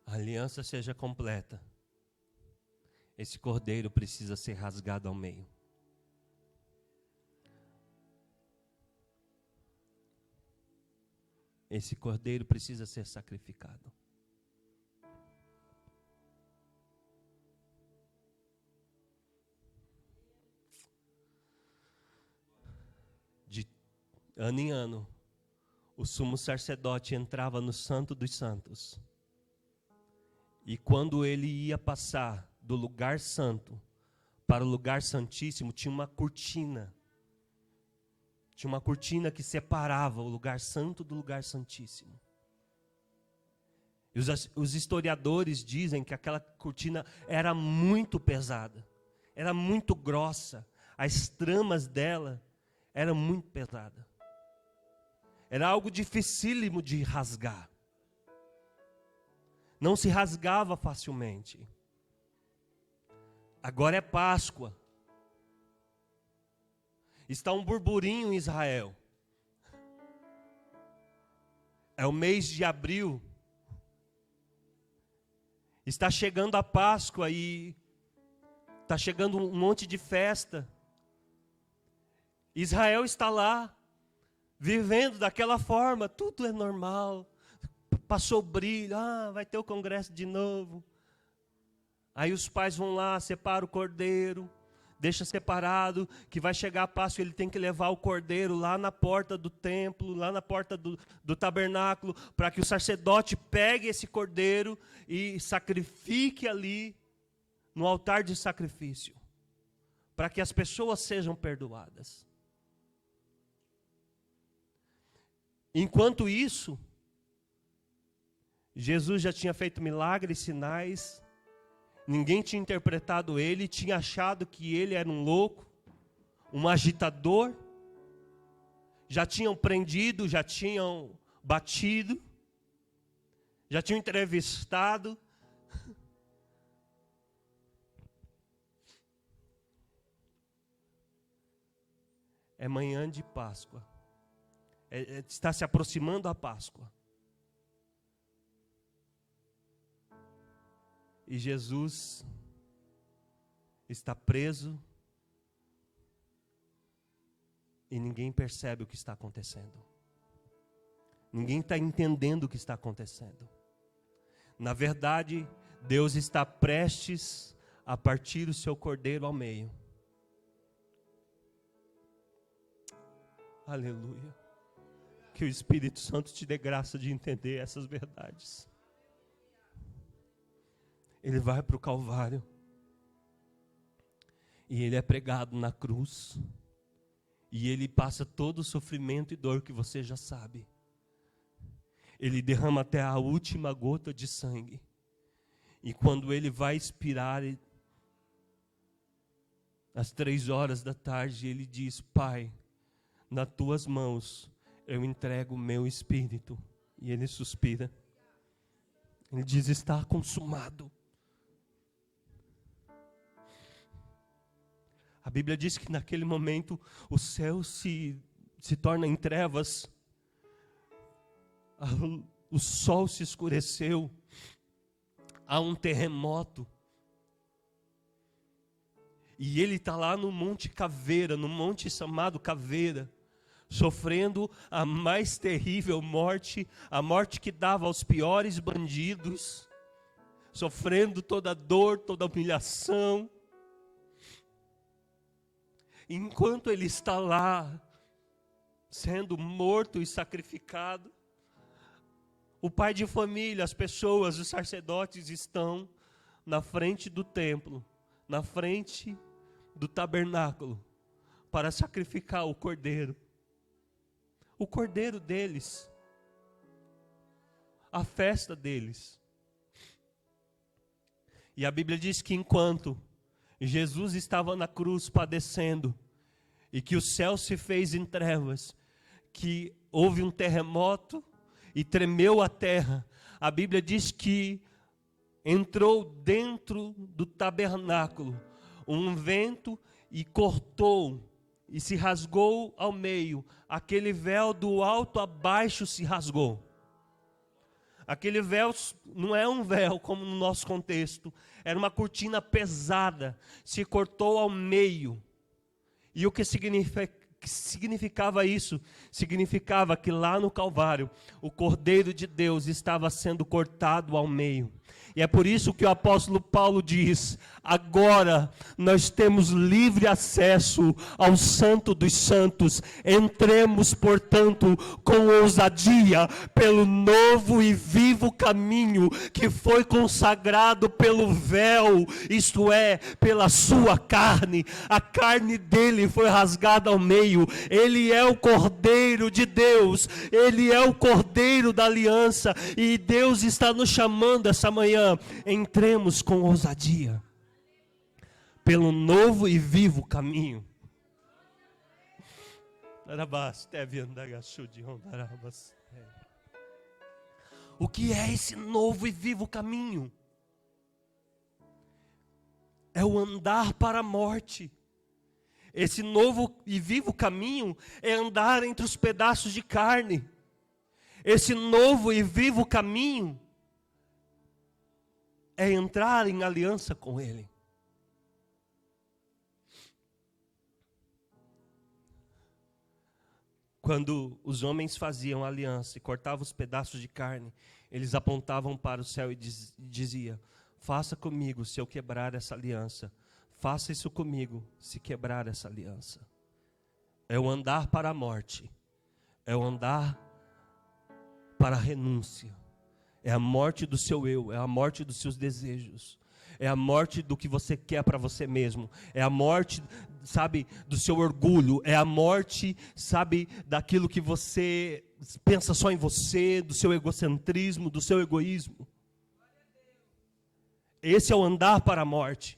a aliança seja completa, esse Cordeiro precisa ser rasgado ao meio. Esse Cordeiro precisa ser sacrificado. De ano em ano, o sumo sacerdote entrava no Santo dos Santos. E quando ele ia passar do lugar santo para o lugar santíssimo, tinha uma cortina. Tinha uma cortina que separava o lugar santo do lugar santíssimo. E os historiadores dizem que aquela cortina era muito pesada, era muito grossa. As tramas dela eram muito pesadas. Era algo dificílimo de rasgar. Não se rasgava facilmente. Agora é Páscoa. Está um burburinho em Israel. É o mês de abril. Está chegando a Páscoa e está chegando um monte de festa. Israel está lá, vivendo daquela forma, tudo é normal. Passou o brilho, vai ter o congresso de novo. Aí os pais vão lá, separam o cordeiro, deixa separado, que vai chegar a Páscoa, ele tem que levar o cordeiro lá na porta do templo, lá na porta do tabernáculo, para que o sacerdote pegue esse cordeiro e sacrifique ali no altar de sacrifício, para que as pessoas sejam perdoadas. Enquanto isso, Jesus já tinha feito milagres, sinais. Ninguém tinha interpretado ele, tinha achado que ele era um louco, um agitador. Já tinham prendido, já tinham batido, já tinham entrevistado. É manhã de Páscoa. Está se aproximando a Páscoa. E Jesus está preso e ninguém percebe o que está acontecendo. Ninguém está entendendo o que está acontecendo. Na verdade, Deus está prestes a partir o seu cordeiro ao meio. Aleluia. Que o Espírito Santo te dê graça de entender essas verdades. Ele vai para o Calvário. E ele é pregado na cruz. E ele passa todo o sofrimento e dor que você já sabe. Ele derrama até a última gota de sangue. E quando ele vai expirar, às 3 da tarde, ele diz: Pai, nas tuas mãos eu entrego o meu espírito. E ele suspira. Ele diz: está consumado. A Bíblia diz que naquele momento o céu se torna em trevas. O sol se escureceu. Há um terremoto. E ele está lá no Monte Caveira, no monte chamado Caveira, sofrendo a mais terrível morte, a morte que dava aos piores bandidos, sofrendo toda a dor, toda a humilhação. Enquanto ele está lá, sendo morto e sacrificado, o pai de família, as pessoas, os sacerdotes estão na frente do templo, na frente do tabernáculo, para sacrificar o cordeiro. O cordeiro deles, a festa deles. E a Bíblia diz que enquanto Jesus estava na cruz padecendo, e que o céu se fez em trevas, que houve um terremoto e tremeu a terra, a Bíblia diz que entrou dentro do tabernáculo um vento e cortou e se rasgou ao meio. Aquele véu do alto a baixo se rasgou. Aquele véu não é um véu como no nosso contexto, era uma cortina pesada, se cortou ao meio. E o que significava isso? Significava que lá no Calvário, o Cordeiro de Deus estava sendo cortado ao meio. E é por isso que o apóstolo Paulo diz: agora nós temos livre acesso ao Santo dos Santos. Entremos, portanto, com ousadia pelo novo e vivo caminho que foi consagrado pelo véu, isto é, pela sua carne. A carne dele foi rasgada ao meio. Ele é o Cordeiro de Deus, ele é o Cordeiro da aliança, e Deus está nos chamando essa manhã. Entremos com ousadia pelo novo e vivo caminho. O que é esse novo e vivo caminho? É o andar para a morte. Esse novo e vivo caminho é andar entre os pedaços de carne. Esse novo e vivo caminho é entrar em aliança com Ele. Quando os homens faziam aliança e cortavam os pedaços de carne, eles apontavam para o céu e diziam: faça comigo se eu quebrar essa aliança. Faça isso comigo se quebrar essa aliança. É o andar para a morte. É o andar para a renúncia. É a morte do seu eu, é a morte dos seus desejos, é a morte do que você quer para você mesmo, é a morte, sabe, do seu orgulho, é a morte, sabe, daquilo que você pensa só em você, do seu egocentrismo, do seu egoísmo. Esse é o andar para a morte.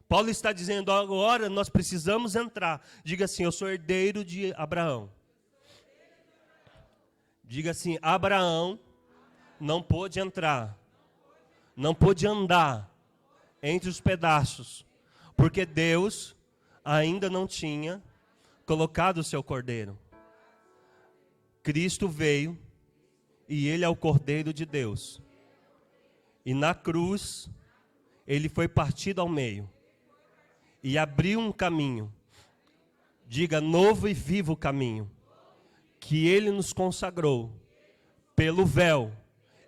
Paulo está dizendo: agora nós precisamos entrar. Diga assim: eu sou herdeiro de Abraão. Diga assim: Abraão não pôde entrar, não pôde andar entre os pedaços, porque Deus ainda não tinha colocado o seu cordeiro. Cristo veio e Ele é o Cordeiro de Deus. E na cruz, Ele foi partido ao meio e abriu um caminho. Diga: novo e vivo caminho. Que Ele nos consagrou pelo véu,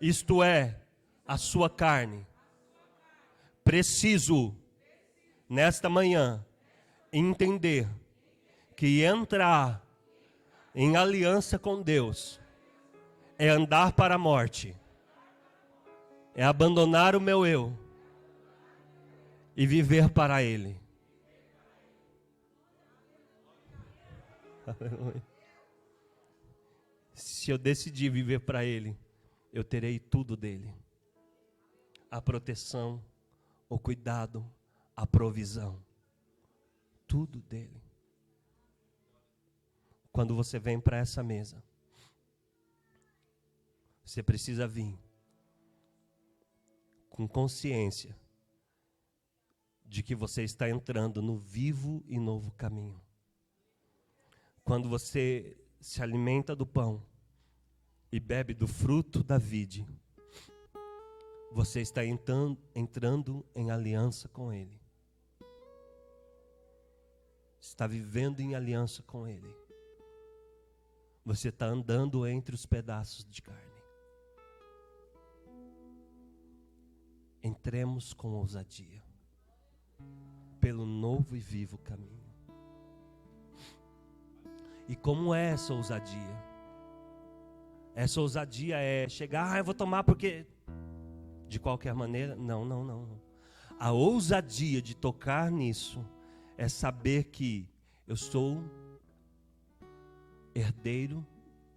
isto é, a sua carne. Preciso, nesta manhã, entender que entrar em aliança com Deus é andar para a morte, é abandonar o meu eu e viver para Ele. Aleluia. Se eu decidir viver para Ele, eu terei tudo dele. A proteção, o cuidado, a provisão. Tudo dele. Quando você vem para essa mesa, você precisa vir com consciência de que você está entrando no vivo e novo caminho. Quando você se alimenta do pão e bebe do fruto da vide, você está entrando em aliança com Ele. Está vivendo em aliança com Ele. Você está andando entre os pedaços de carne. Entremos com ousadia pelo novo e vivo caminho. E como é essa ousadia? Essa ousadia é chegar: eu vou tomar porque de qualquer maneira. Não. A ousadia de tocar nisso é saber que eu sou herdeiro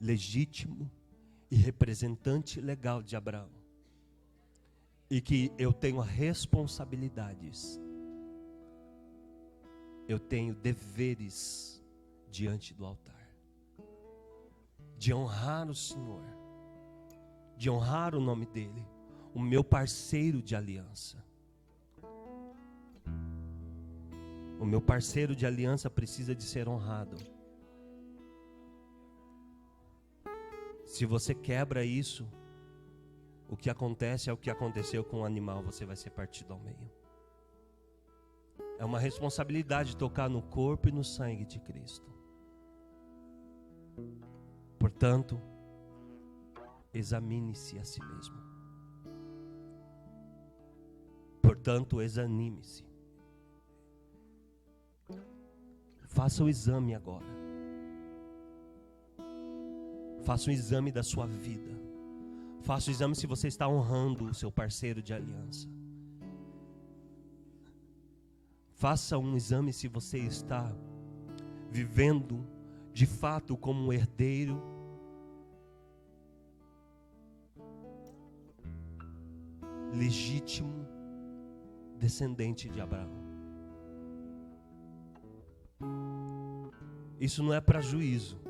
legítimo e representante legal de Abraão. E que eu tenho responsabilidades. Eu tenho deveres diante do altar. De honrar o Senhor. De honrar o nome dEle. O meu parceiro de aliança. O meu parceiro de aliança precisa de ser honrado. Se você quebra isso, o que acontece é o que aconteceu com o animal, você vai ser partido ao meio. É uma responsabilidade tocar no corpo e no sangue de Cristo. Portanto, examine-se a si mesmo. Portanto, examine-se. Faça o exame agora. Faça o exame da sua vida. Faça o exame se você está honrando o seu parceiro de aliança. Faça um exame se você está vivendo de fato como um herdeiro legítimo, descendente de Abraão. Isso não é para juízo.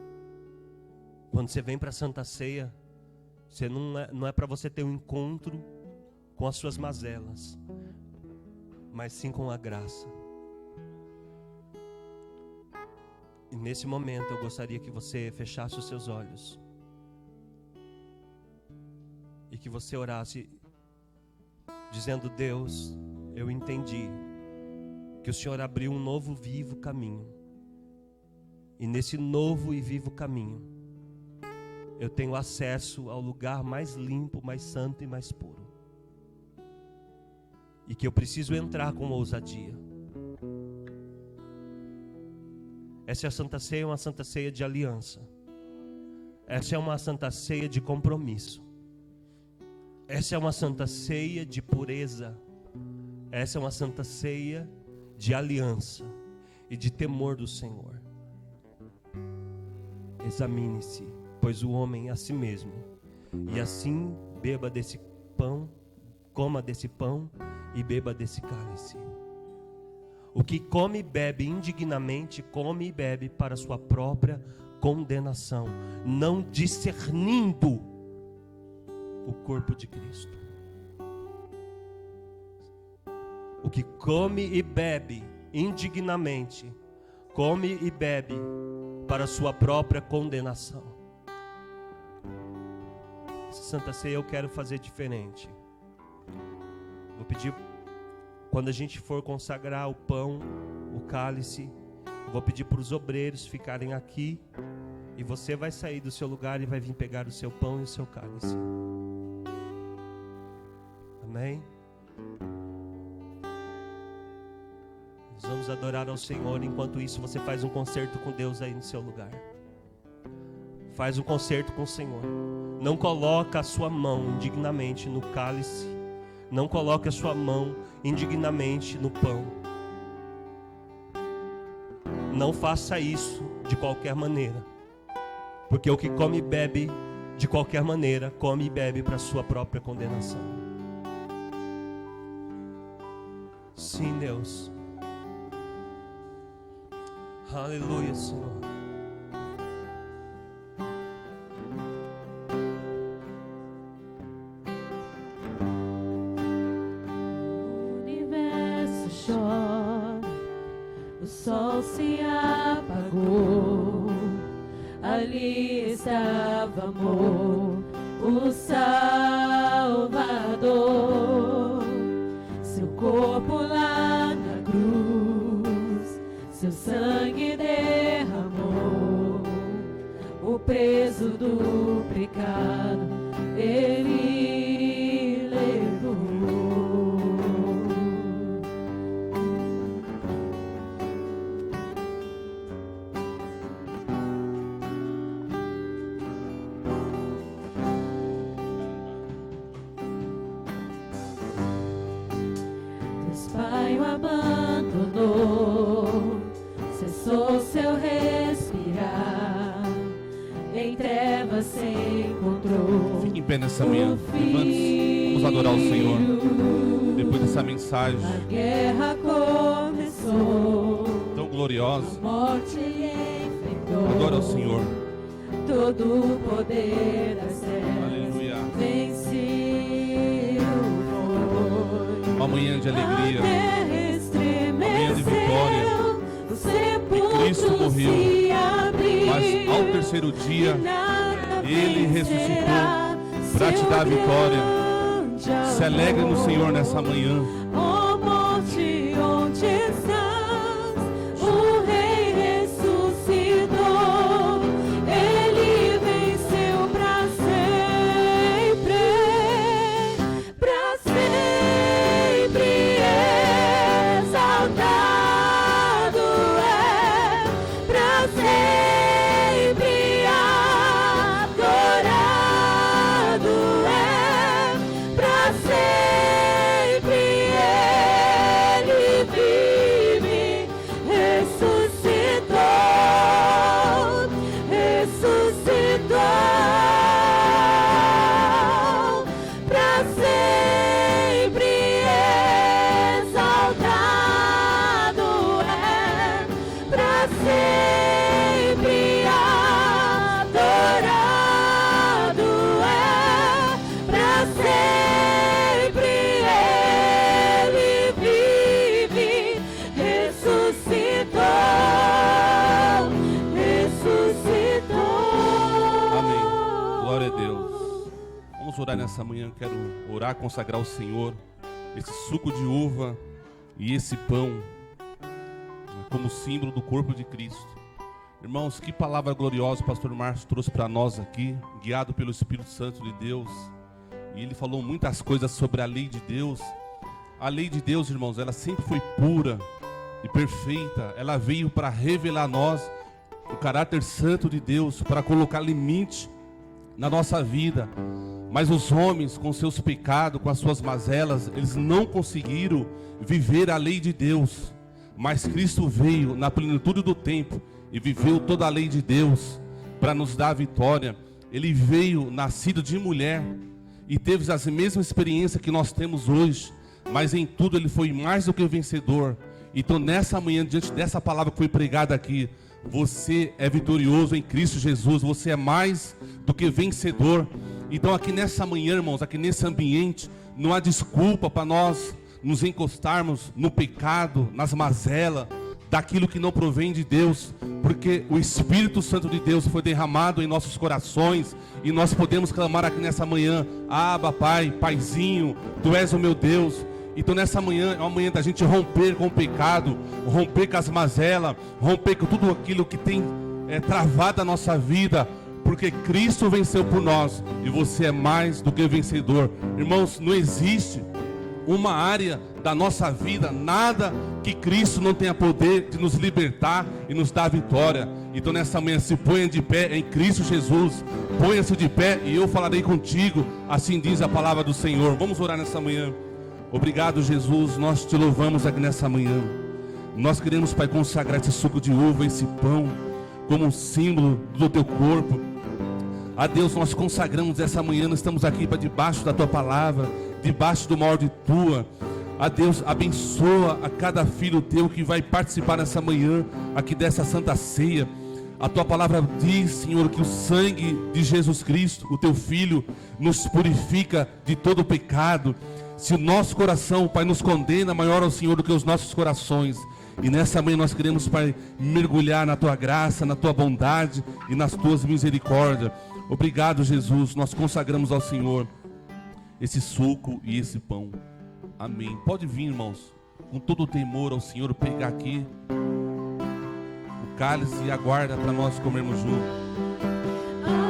Quando você vem para a Santa Ceia, você não é para você ter um encontro com as suas mazelas, mas sim com a graça. E nesse momento eu gostaria que você fechasse os seus olhos e que você orasse dizendo: Deus, eu entendi que o Senhor abriu um novo vivo caminho, e nesse novo e vivo caminho eu tenho acesso ao lugar mais limpo, mais santo e mais puro, e que eu preciso entrar com ousadia. Essa é a Santa Ceia, uma Santa Ceia de aliança. Essa é uma Santa Ceia de compromisso. Essa é uma Santa Ceia de pureza. Essa é uma Santa Ceia de aliança e de temor do Senhor. Examine-se, pois o homem é a si mesmo, e assim beba desse pão, coma desse pão e beba desse cálice. O que come e bebe indignamente, come e bebe para sua própria condenação, não discernindo o corpo de Cristo. O que come e bebe indignamente, come e bebe para sua própria condenação. Essa Santa Ceia eu quero fazer diferente. Vou pedir, quando a gente for consagrar o pão, o cálice, vou pedir para os obreiros ficarem aqui, e você vai sair do seu lugar e vai vir pegar o seu pão e o seu cálice. Amém? Nós vamos adorar ao Senhor. Enquanto isso, você faz um concerto com Deus aí no seu lugar. Faz um concerto com o Senhor. Não coloca a sua mão indignamente no cálice. Não coloque a sua mão indignamente no pão. Não faça isso de qualquer maneira. Porque o que come e bebe de qualquer maneira, come e bebe para a sua própria condenação. Sim, Deus. Aleluia, Senhor. O universo chora, o sol se apagou. Ali estava amor, o Salvador. Seu corpo lá na cruz, seu sangue derramou. O preço do pecado ele levou. Deus Pai o abandonou, cessou seu respirar, em trevas se encontrou. Fique em pé nessa manhã. Levante-se. Vamos Vamos adorar o Senhor. Depois dessa mensagem A guerra começou, tão gloriosa, a morte enfrentou. adora o Senhor. Todo o poder das trevas Aleluia. vencido foi. Uma manhã de alegria, A terra estremeceu, de vitória. o sepulcro Cristo morreu, se abriu, mas ao terceiro dia e nada Ele ressuscitou vencerá para te seu dar a vitória. grande Se alegre no amor. Senhor nessa manhã. Ó morte, onde estás? O Rei ressuscitou. Ele venceu para sempre. Para sempre exaltado é. Para sempre adorado é. Para sempre Ele vive, ressuscitou, ressuscitou. Para sempre exaltado é, para sempre adorado é, para sempre Ele vive, ressuscitou, ressuscitou. Amém. Glória a Deus. Vamos orar nessa manhã. Eu quero orar, consagrar ao Senhor esse suco de uva e esse pão como símbolo do corpo de Cristo. Irmãos, que palavra gloriosa o pastor Márcio trouxe para nós aqui, guiado pelo Espírito Santo de Deus. E ele falou muitas coisas sobre a lei de Deus. A lei de Deus, irmãos, ela sempre foi pura e perfeita. Ela veio para revelar a nós o caráter santo de Deus, para colocar limite na nossa vida. Mas os homens, com seus pecados, com as suas mazelas, eles não conseguiram viver a lei de Deus. Mas Cristo veio na plenitude do tempo e viveu toda a lei de Deus para nos dar a vitória. Ele veio nascido de mulher e teve as mesmas experiências que nós temos hoje, mas em tudo ele foi mais do que vencedor. Então nessa manhã, diante dessa palavra que foi pregada aqui, você é vitorioso em Cristo Jesus, você é mais do que vencedor. Então aqui nessa manhã, irmãos, aqui nesse ambiente, não há desculpa para nós nos encostarmos no pecado, nas mazelas, daquilo que não provém de Deus, porque o Espírito Santo de Deus foi derramado em nossos corações, e nós podemos clamar aqui nessa manhã: Abba, Pai, Paizinho, Tu és o meu Deus. Então nessa manhã é uma manhã da gente romper com o pecado, romper com as mazelas, romper com tudo aquilo que tem travado a nossa vida, porque Cristo venceu por nós, e você é mais do que vencedor. Irmãos, não existe uma área da nossa vida, nada que Cristo não tenha poder de nos libertar e nos dar vitória. Então nessa manhã se ponha de pé em Cristo Jesus, ponha-se de pé e eu falarei contigo, assim diz a palavra do Senhor. Vamos orar nessa manhã. Obrigado, Jesus, nós te louvamos aqui nessa manhã. Nós queremos, Pai, consagrar esse suco de uva, esse pão, como um símbolo do teu corpo. A Deus, nós consagramos essa manhã, nós estamos aqui para debaixo da tua palavra, debaixo do maior de tua. A Deus, abençoa a cada filho teu que vai participar nessa manhã aqui dessa santa ceia. A tua palavra diz, Senhor, que o sangue de Jesus Cristo, o teu Filho, nos purifica de todo o pecado. Se o nosso coração, Pai, nos condena, maior é o Senhor do que os nossos corações. E nessa manhã nós queremos, Pai, mergulhar na tua graça, na tua bondade e nas tuas misericórdias. Obrigado, Jesus, nós consagramos ao Senhor esse suco e esse pão. Amém. Pode vir, irmãos, com todo o temor ao Senhor, pegar aqui o cálice e aguarda para nós comermos juntos.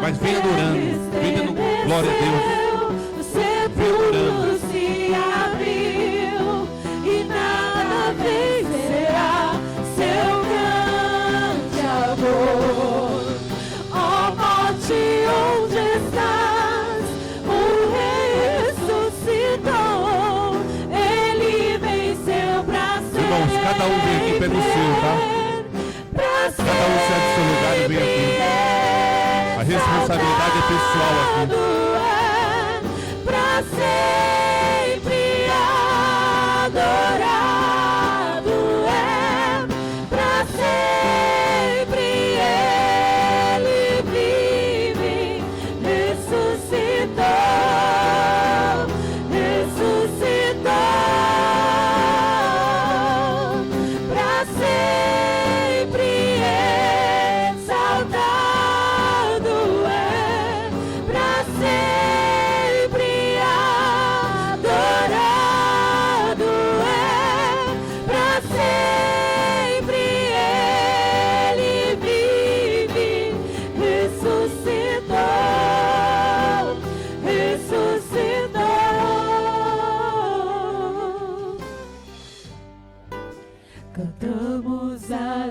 Mas vem adorando, vem dando glória a Deus. Vem adorando. Se abriu e nada vencerá seu grande amor. Ó morte, onde estás? O Rei ressuscitou. Ele venceu pra sempre. Irmãos, cada um vem aqui, pega o seu, tá? Cada um sai do seu lugar e vem aqui. A responsabilidade é pessoal aqui. Pra sempre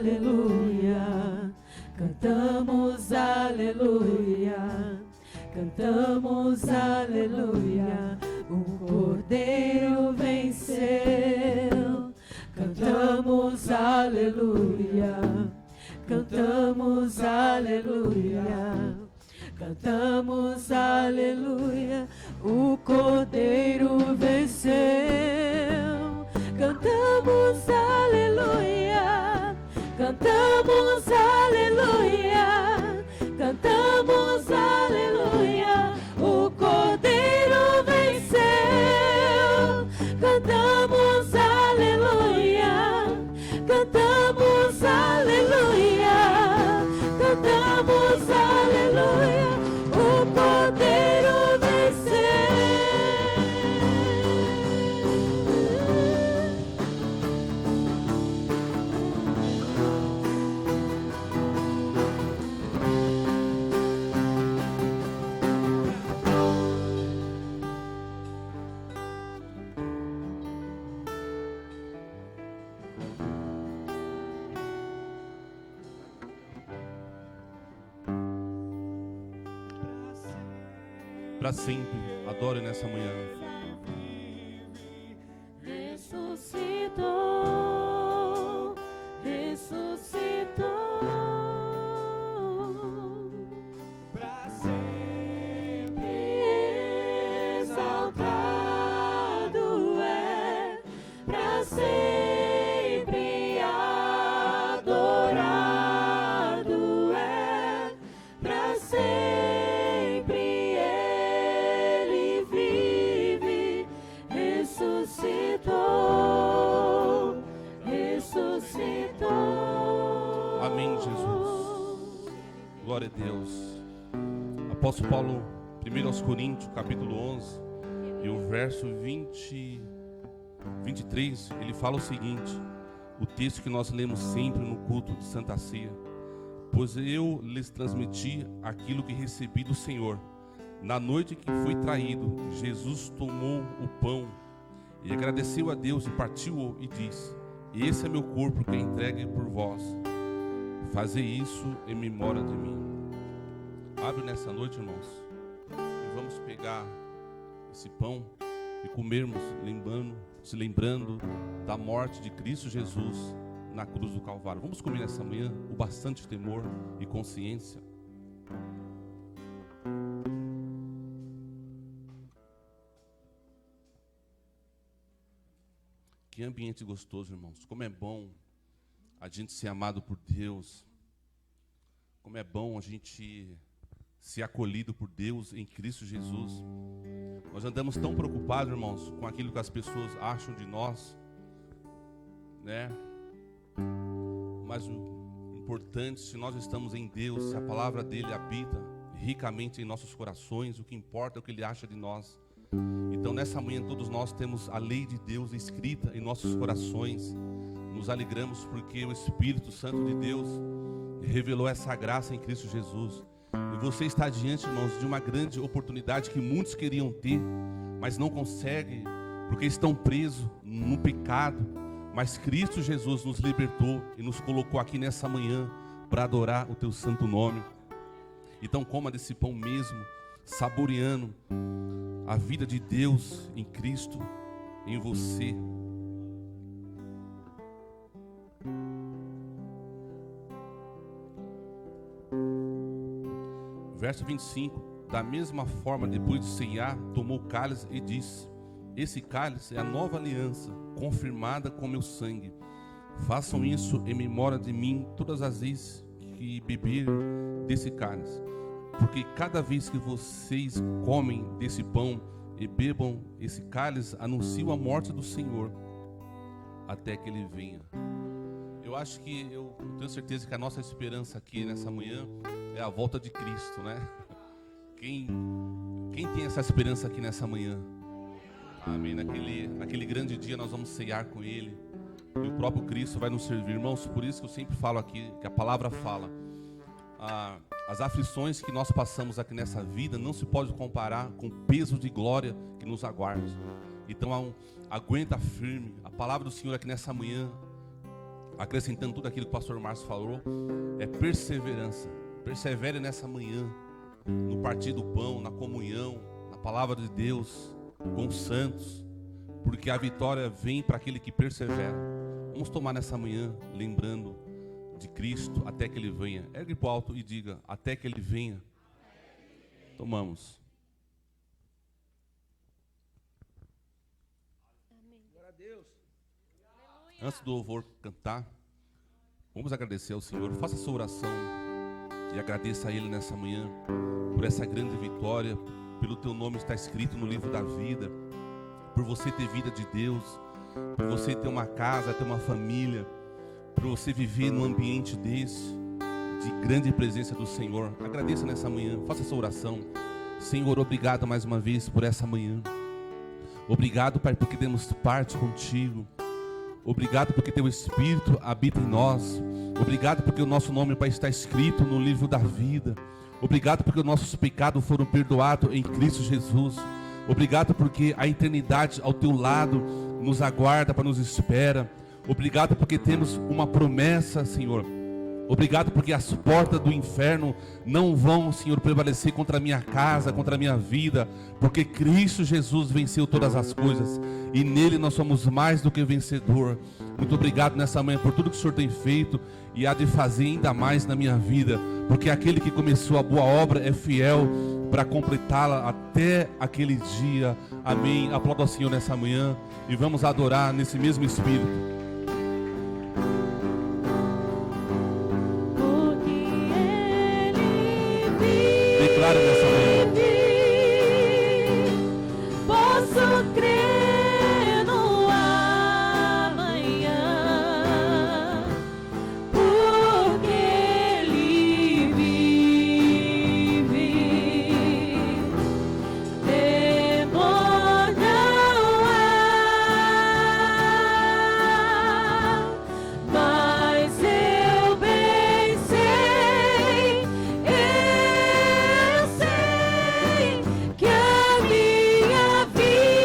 aleluia, cantamos aleluia, cantamos aleluia, o Cordeiro venceu. Cantamos aleluia, cantamos aleluia, cantamos aleluia, o Cordeiro venceu. Cantamos aleluia, cantamos aleluia, cantamos aleluia, o Cordeiro venceu. Cantamos aleluia, cantamos aleluia, cantamos aleluia, o Cordeiro venceu. Para sempre, adore nessa manhã. Ressuscitou, ressuscitou, pra sempre exaltado é, pra sempre adorado é, pra sempre. Amém, Jesus. Glória a Deus. Apóstolo Paulo, 1 aos Coríntios, capítulo 11, e o verso 23, ele fala o seguinte, o texto que nós lemos sempre no culto de Santa Ceia: pois eu lhes transmiti aquilo que recebi do Senhor. Na noite que foi traído, Jesus tomou o pão e agradeceu a Deus e partiu-o e disse: esse é meu corpo que é entregue por vós. Fazei isso em memória de mim. Abre nessa noite, irmãos, e vamos pegar esse pão e comermos, se lembrando da morte de Cristo Jesus na cruz do Calvário. Vamos comer nessa manhã com bastante temor e consciência. Que ambiente gostoso, irmãos. Como é bom a gente ser amado por Deus. Como é bom a gente ser acolhido por Deus em Cristo Jesus. Nós andamos tão preocupados, irmãos, com aquilo que as pessoas acham de nós, né? Mas o importante, se nós estamos em Deus, se a palavra dele habita ricamente em nossos corações, o que importa é o que ele acha de nós. Então nessa manhã todos nós temos a lei de Deus escrita em nossos corações. Nos alegramos porque o Espírito Santo de Deus revelou essa graça em Cristo Jesus. E você está diante, irmãos, de uma grande oportunidade que muitos queriam ter, mas não conseguem, porque estão presos no pecado. Mas Cristo Jesus nos libertou e nos colocou aqui nessa manhã para adorar o teu santo nome. Então coma desse pão mesmo, saboreando a vida de Deus em Cristo, em você. Verso 25: da mesma forma, depois de ceiar, tomou o cálice e disse: esse cálice é a nova aliança, confirmada com meu sangue. Façam isso em memória de mim todas as vezes que beberem desse cálice. Porque cada vez que vocês comem desse pão e bebam esse cálice, anunciam a morte do Senhor até que Ele venha. Eu acho que, eu tenho certeza que a nossa esperança aqui nessa manhã é a volta de Cristo, né? Quem tem essa esperança aqui nessa manhã? Amém. Naquele grande dia nós vamos ceiar com Ele e o próprio Cristo vai nos servir. Irmãos, por isso que eu sempre falo aqui, que a palavra fala, as aflições que nós passamos aqui nessa vida não se pode comparar com o peso de glória que nos aguarda. Então aguenta firme. A palavra do Senhor aqui nessa manhã, acrescentando tudo aquilo que o pastor Márcio falou, é perseverança. Persevere nessa manhã, no partir do pão, na comunhão, na palavra de Deus, com os santos, porque a vitória vem para aquele que persevera. Vamos tomar nessa manhã, lembrando de Cristo até que Ele venha. Ergue para o alto e diga, até que Ele venha. Tomamos. Antes do louvor cantar, vamos agradecer ao Senhor. Faça a sua oração e agradeça a Ele nessa manhã por essa grande vitória, pelo teu nome estar escrito no livro da vida, por você ter vida de Deus, por você ter uma casa, ter uma família, por você viver num ambiente desse, de grande presença do Senhor. Agradeça nessa manhã, faça essa oração. Senhor, obrigado mais uma vez por essa manhã. Obrigado, Pai, porque temos parte contigo. Obrigado porque teu Espírito habita em nós. Obrigado porque o nosso nome, Pai, está escrito no livro da vida. Obrigado porque os nossos pecados foram perdoados em Cristo Jesus. Obrigado porque a eternidade ao teu lado nos aguarda, nos espera. Obrigado porque temos uma promessa, Senhor. Obrigado porque as portas do inferno não vão, Senhor, prevalecer contra a minha casa, contra a minha vida, porque Cristo Jesus venceu todas as coisas e nele nós somos mais do que vencedor. Muito obrigado nessa manhã por tudo que o Senhor tem feito e há de fazer ainda mais na minha vida, porque aquele que começou a boa obra é fiel para completá-la até aquele dia. Amém. Aplauda ao Senhor nessa manhã e vamos adorar nesse mesmo Espírito. Declara nessa manhã. Posso crer no amanhã, porque Ele vive. Temor não há, mas eu bem sei, que a minha vida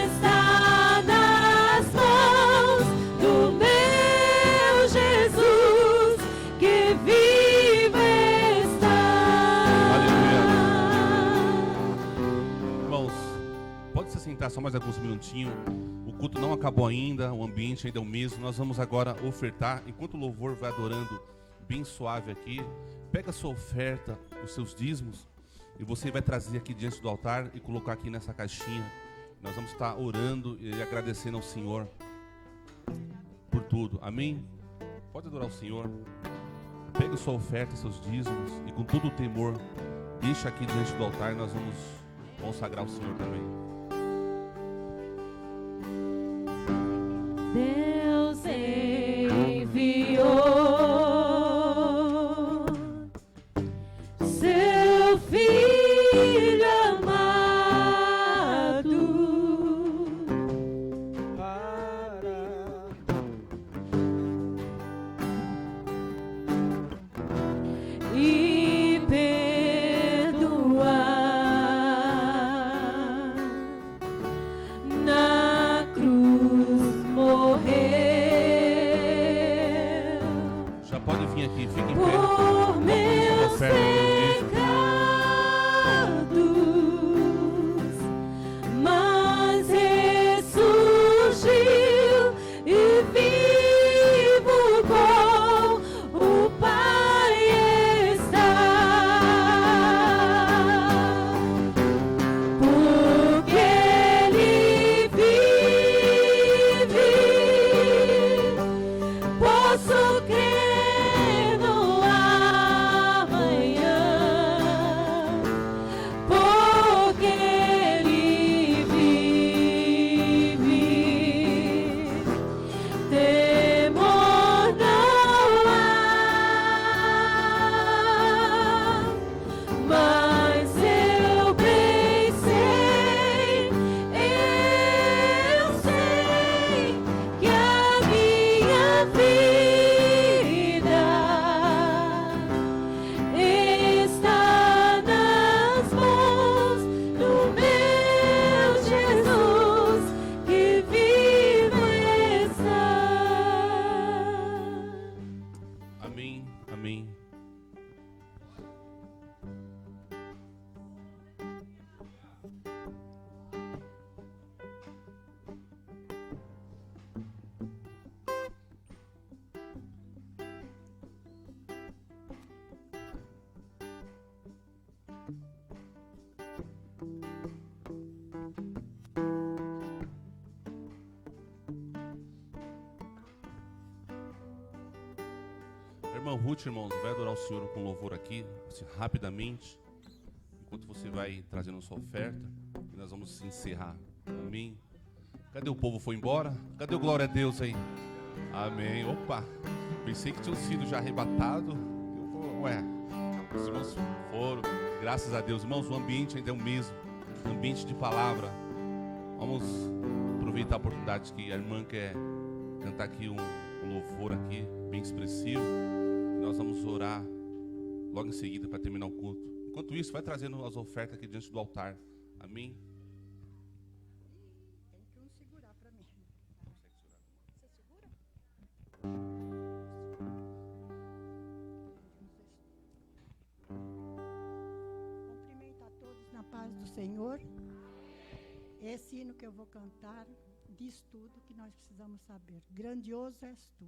está nas mãos do meu Jesus, que vive está. Aleluia. Irmãos, pode se sentar só mais alguns minutinhos. O culto não acabou ainda, o ambiente ainda é o mesmo. Nós vamos agora ofertar, enquanto o louvor vai adorando bem suave aqui. Pega a sua oferta, os seus dízimos, e você vai trazer aqui diante do altar e colocar aqui nessa caixinha. Nós vamos estar orando e agradecendo ao Senhor por tudo. Amém? Pode adorar o Senhor. Pega a sua oferta, seus dízimos, e com todo o temor, deixa aqui diante do altar e nós vamos consagrar o Senhor também. Deus enviou seu Filho amado e perdoar. Na cruz morreu. Já pode vir aqui, fique em pé. Por meus Oferta, pecados, mas ressurgiu e vivo com o Pai está. Porque Ele vive, posso crer no amanhã. irmã Ruth, irmãos, vai adorar o Senhor com louvor aqui, assim, rapidamente, enquanto você vai trazendo a sua oferta, e nós vamos encerrar. Amém. Cadê o povo? Foi embora? Cadê o glória a Deus aí? Amém. Opa, pensei que tinham sido já arrebatados. Ué, os irmãos foram, graças a Deus. Irmãos, o ambiente ainda é o mesmo, ambiente de palavra. Vamos aproveitar a oportunidade que a irmã quer cantar aqui um louvor aqui, bem expressivo. Nós vamos orar logo em seguida para terminar o culto. Enquanto isso, vai trazendo as ofertas aqui diante do altar. Amém? Tem que segurar para mim. Você segura? Cumprimento a todos na paz do Senhor. Esse hino que eu vou cantar diz tudo que nós precisamos saber. Grandioso és tu.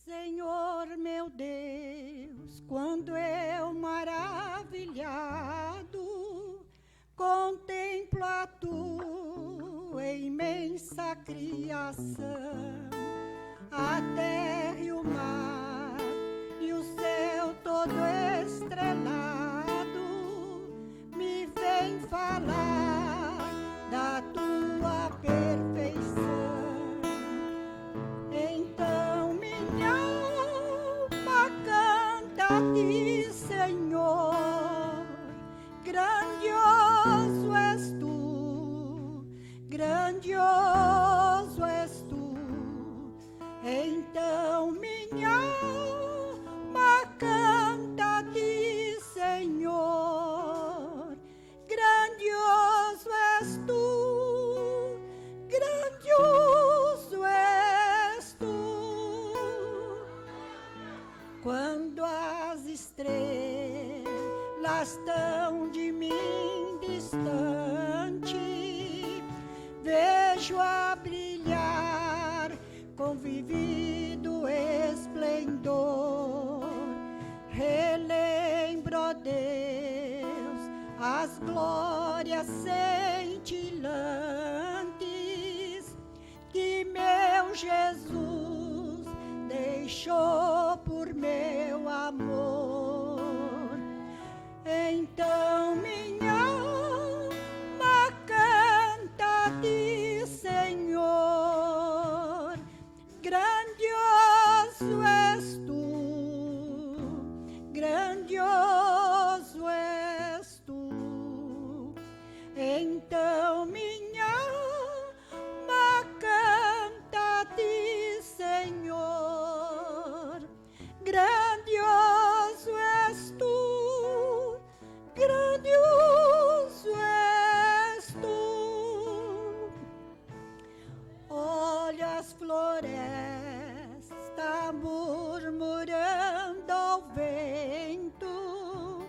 Senhor meu Deus, quando eu maravilhado contemplo a tua imensa criação, a terra e o mar e o céu todo estrelado, me vem falar da tua perfeição. Então minha alma canta a ti, Senhor, grandioso és tu, grandioso és tu. Então minha alma canta a ti, Senhor, grandioso és tu, grandioso és tu. Quando as estrelas estão de mim distante, vejo a brilhar com vivido esplendor. Relembro, ó Deus, as glórias cintilantes que meu Jesus deixou por meu amor. Então minha alma canta a ti, Senhor, grandioso és tu, grandioso és tu. Então minha alma canta a ti, Senhor, grandioso és tu, grandioso és tu. Olha as florestas murmurando ao vento,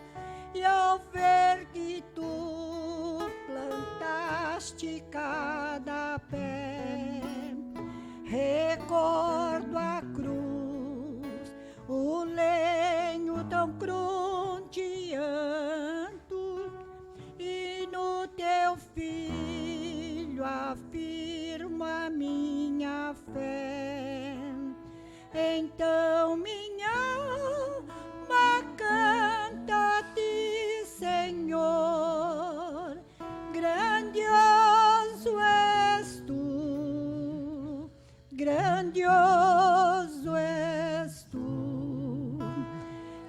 e ao ver que tu plantaste cada pé, recordo a cruz, o lenho tão cruenteando, e no teu filho afirmo a minha fé. Então minha alma canta a ti, Senhor, grandioso és tu, grandioso és tu.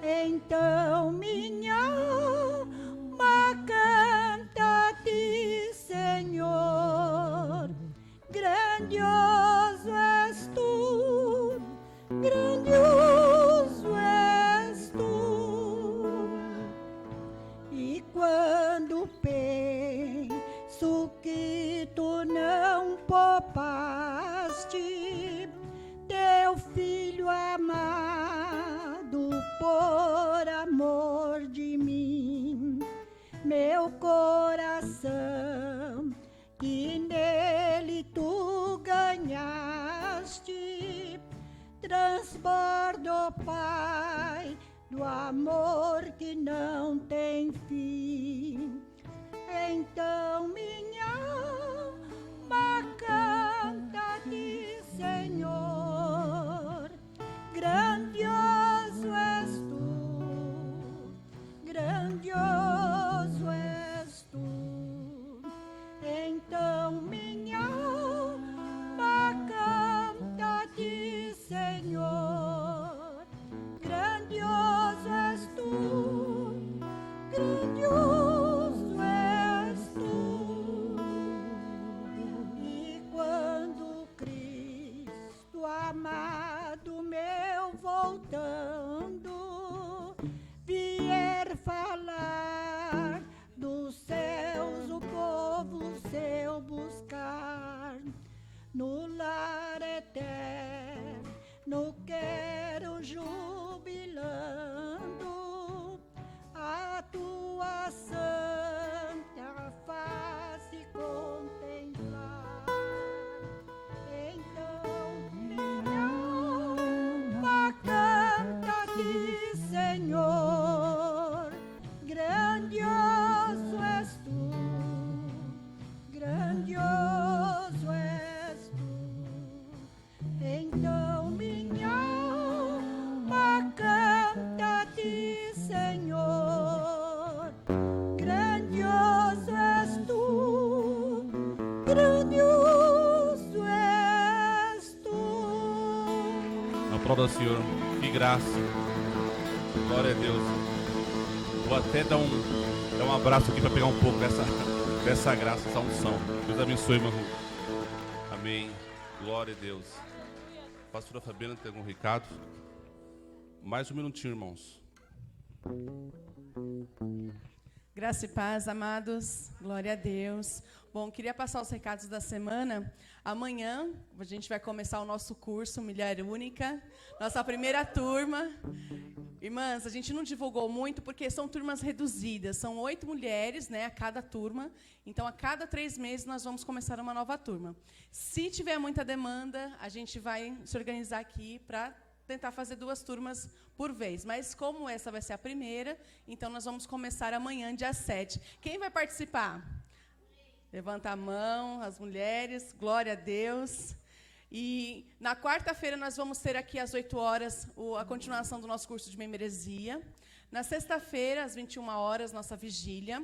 Então minha alma canta a ti, Senhor, grandioso és tu, grandioso és tu. E quando penso que tu não poupaste teu filho amado por amor de mim, meu coração que nele tu ganhaste transborda, ó Pai, do amor que não tem fim. Então minha alma canta a ti, Senhor, grande lar eterno quero jubilando a tua santa face contemplar. Então minha alma canta-te, Senhor, grandioso és tu, grandioso és tu. Então minha alma canta-te, Senhor, grandioso és tu, grandioso és tu. Aplauda, Senhor. Que graça. Glória a Deus. Vou até dar um abraço aqui para pegar um pouco dessa graça, essa unção. Deus abençoe, irmão. Amém. Glória a Deus. Pastora Fabiana, tem algum recado? Mais um minutinho, irmãos. Graça e paz, amados. Glória a Deus. Bom, queria passar os recados da semana. Amanhã a gente vai começar o nosso curso Mulher Única, nossa primeira turma. Irmãs, a gente não divulgou muito porque são turmas reduzidas. São 8 mulheres, né, a cada turma. Então, a cada 3 meses, nós vamos começar uma nova turma. Se tiver muita demanda, a gente vai se organizar aqui para tentar fazer 2 turmas por vez. Mas, como essa vai ser a primeira, então nós vamos começar amanhã, dia 7. Quem vai participar? Levanta a mão, as mulheres. Glória a Deus. E na quarta-feira nós vamos ter aqui às 8 horas a continuação do nosso curso de membresia. Na sexta-feira, às 21 horas, nossa vigília.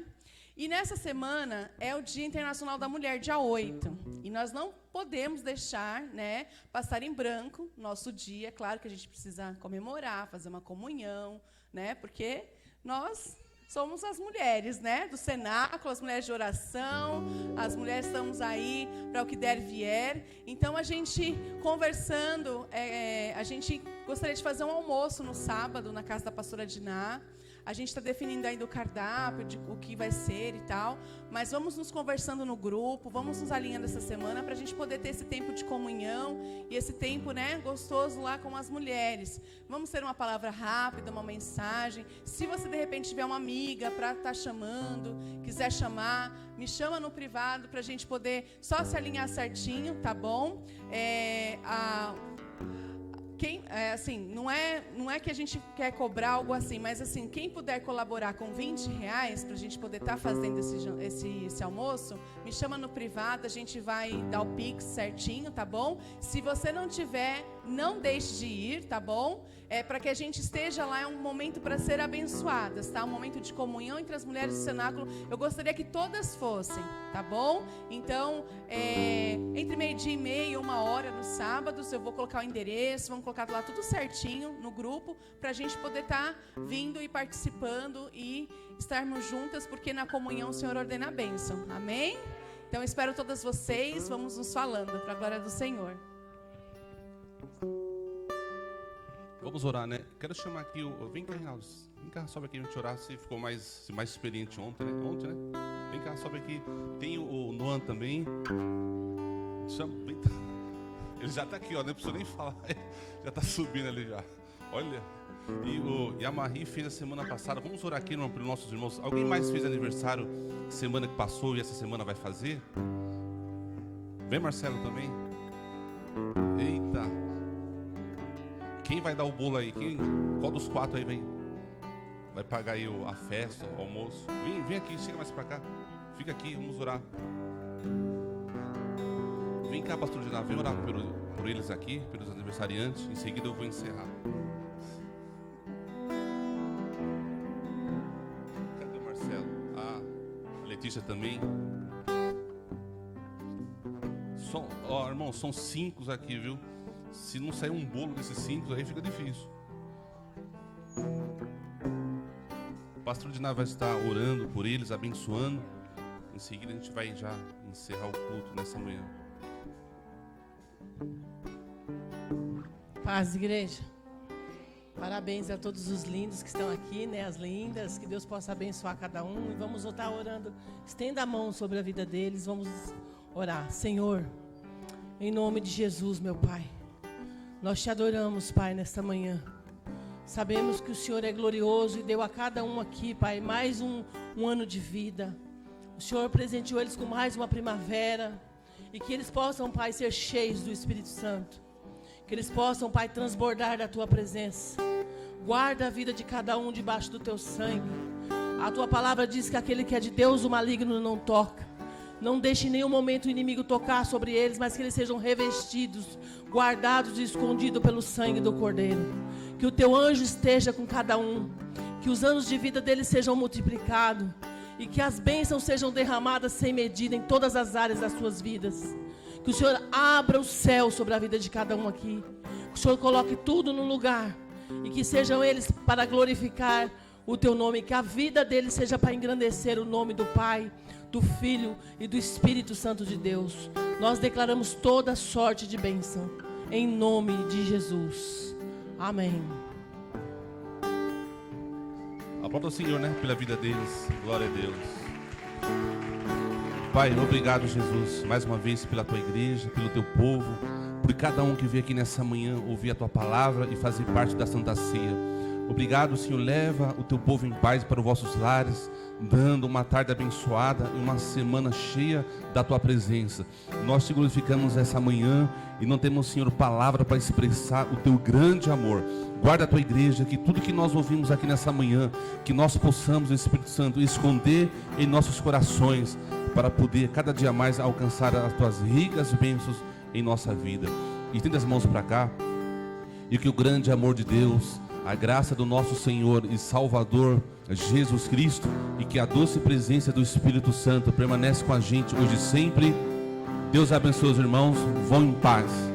E nessa semana é o Dia Internacional da Mulher, dia 8. E nós não podemos deixar, né, passar em branco nosso dia. É claro que a gente precisa comemorar, fazer uma comunhão, né, porque nós somos as mulheres, né, do cenáculo, as mulheres de oração, as mulheres estamos aí para o que der e vier. Então, a gente conversando, a gente gostaria de fazer um almoço no sábado, na casa da pastora Diná. A gente está definindo ainda o cardápio, de o que vai ser e tal, mas vamos nos conversando no grupo, vamos nos alinhando essa semana para a gente poder ter esse tempo de comunhão e esse tempo, né, gostoso lá com as mulheres. Vamos ter uma palavra rápida, uma mensagem. Se você, de repente, tiver uma amiga para estar chamando, quiser chamar, me chama no privado para a gente poder só se alinhar certinho, tá bom? Assim, não é que a gente quer cobrar algo assim, mas assim, quem puder colaborar com R$20 para a gente poder estar fazendo esse almoço, me chama no privado, a gente vai dar o Pix certinho, tá bom? Se você não tiver, não deixe de ir, tá bom? Para que a gente esteja lá, é um momento para ser abençoadas, tá? Um momento de comunhão entre as mulheres do cenáculo. Eu gostaria que todas fossem, tá bom? Então, entre 12:30 e 1h nos sábados, eu vou colocar o endereço, vamos colocar lá tudo certinho no grupo, para a gente poder estar vindo e participando e estarmos juntas, porque na comunhão o Senhor ordena a bênção. Amém? Então, espero todas vocês, vamos nos falando, para a glória do Senhor. Vamos orar, né? Quero chamar aqui vem cá, Reinaldo. Vem cá, sobe aqui a gente orar. Você ficou mais experiente ontem, né? Vem cá, sobe aqui. Tem o Noan também. Ele já está aqui, ó. Não precisa nem falar. Já está subindo ali já. Olha. E a Marie fez a semana passada. Vamos orar aqui para os nossos irmãos. Alguém mais fez aniversário semana que passou e essa semana vai fazer? Vem, Marcelo, também. Eita. Quem vai dar o bolo aí? Qual dos 4 aí vem? Vai pagar aí a festa, o almoço? Vem aqui, chega mais pra cá. Fica aqui, vamos orar. Vem cá, pastor Diná, vem orar por eles aqui, pelos aniversariantes. Em seguida eu vou encerrar. Cadê o Marcelo? A Letícia também. Irmão, são 5 aqui, viu? Se não sair um bolo desses 5, aí fica difícil. O pastor Diná vai estar orando por eles, abençoando. Em seguida a gente vai já encerrar o culto nessa manhã. Paz, igreja. Parabéns a todos os lindos que estão aqui, né? As lindas, que Deus possa abençoar cada um. E vamos estar orando. Estenda a mão sobre a vida deles, vamos orar. Senhor, Em nome de Jesus, meu Pai. Nós te adoramos, Pai, nesta manhã. Sabemos que o Senhor é glorioso e deu a cada um aqui, Pai, mais um ano de vida. O Senhor presenteou eles com mais uma primavera. E que eles possam, Pai, ser cheios do Espírito Santo. Que eles possam, Pai, transbordar da Tua presença. Guarda a vida de cada um debaixo do Teu sangue. A Tua palavra diz que aquele que é de Deus, o maligno não toca. Não deixe em nenhum momento o inimigo tocar sobre eles, mas que eles sejam revestidos, guardados e escondidos pelo sangue do Cordeiro. Que o Teu anjo esteja com cada um. Que os anos de vida deles sejam multiplicados. E que as bênçãos sejam derramadas sem medida em todas as áreas das suas vidas. Que o Senhor abra o céu sobre a vida de cada um aqui. Que o Senhor coloque tudo no lugar. E que sejam eles para glorificar o Teu nome. Que a vida deles seja para engrandecer o nome do Pai, do Filho e do Espírito Santo de Deus. Nós declaramos toda sorte de bênção. Em nome de Jesus. Amém. Aplauda o Senhor, né? Pela vida deles. Glória a Deus. Pai, obrigado, Jesus, mais uma vez pela Tua igreja, pelo Teu povo, por cada um que veio aqui nessa manhã ouvir a Tua palavra e fazer parte da Santa Ceia. Obrigado, Senhor, leva o Teu povo em paz para os vossos lares, dando uma tarde abençoada e uma semana cheia da Tua presença. Nós te glorificamos essa manhã e não temos, Senhor, palavra para expressar o Teu grande amor. Guarda a Tua igreja, que tudo que nós ouvimos aqui nessa manhã, que nós possamos, Espírito Santo, esconder em nossos corações, para poder cada dia mais alcançar as Tuas ricas bênçãos em nossa vida. Estenda as mãos para cá, e que o grande amor de Deus, a graça do nosso Senhor e Salvador Jesus Cristo, e que a doce presença do Espírito Santo permanece com a gente hoje e sempre. Deus abençoe os irmãos, vão em paz.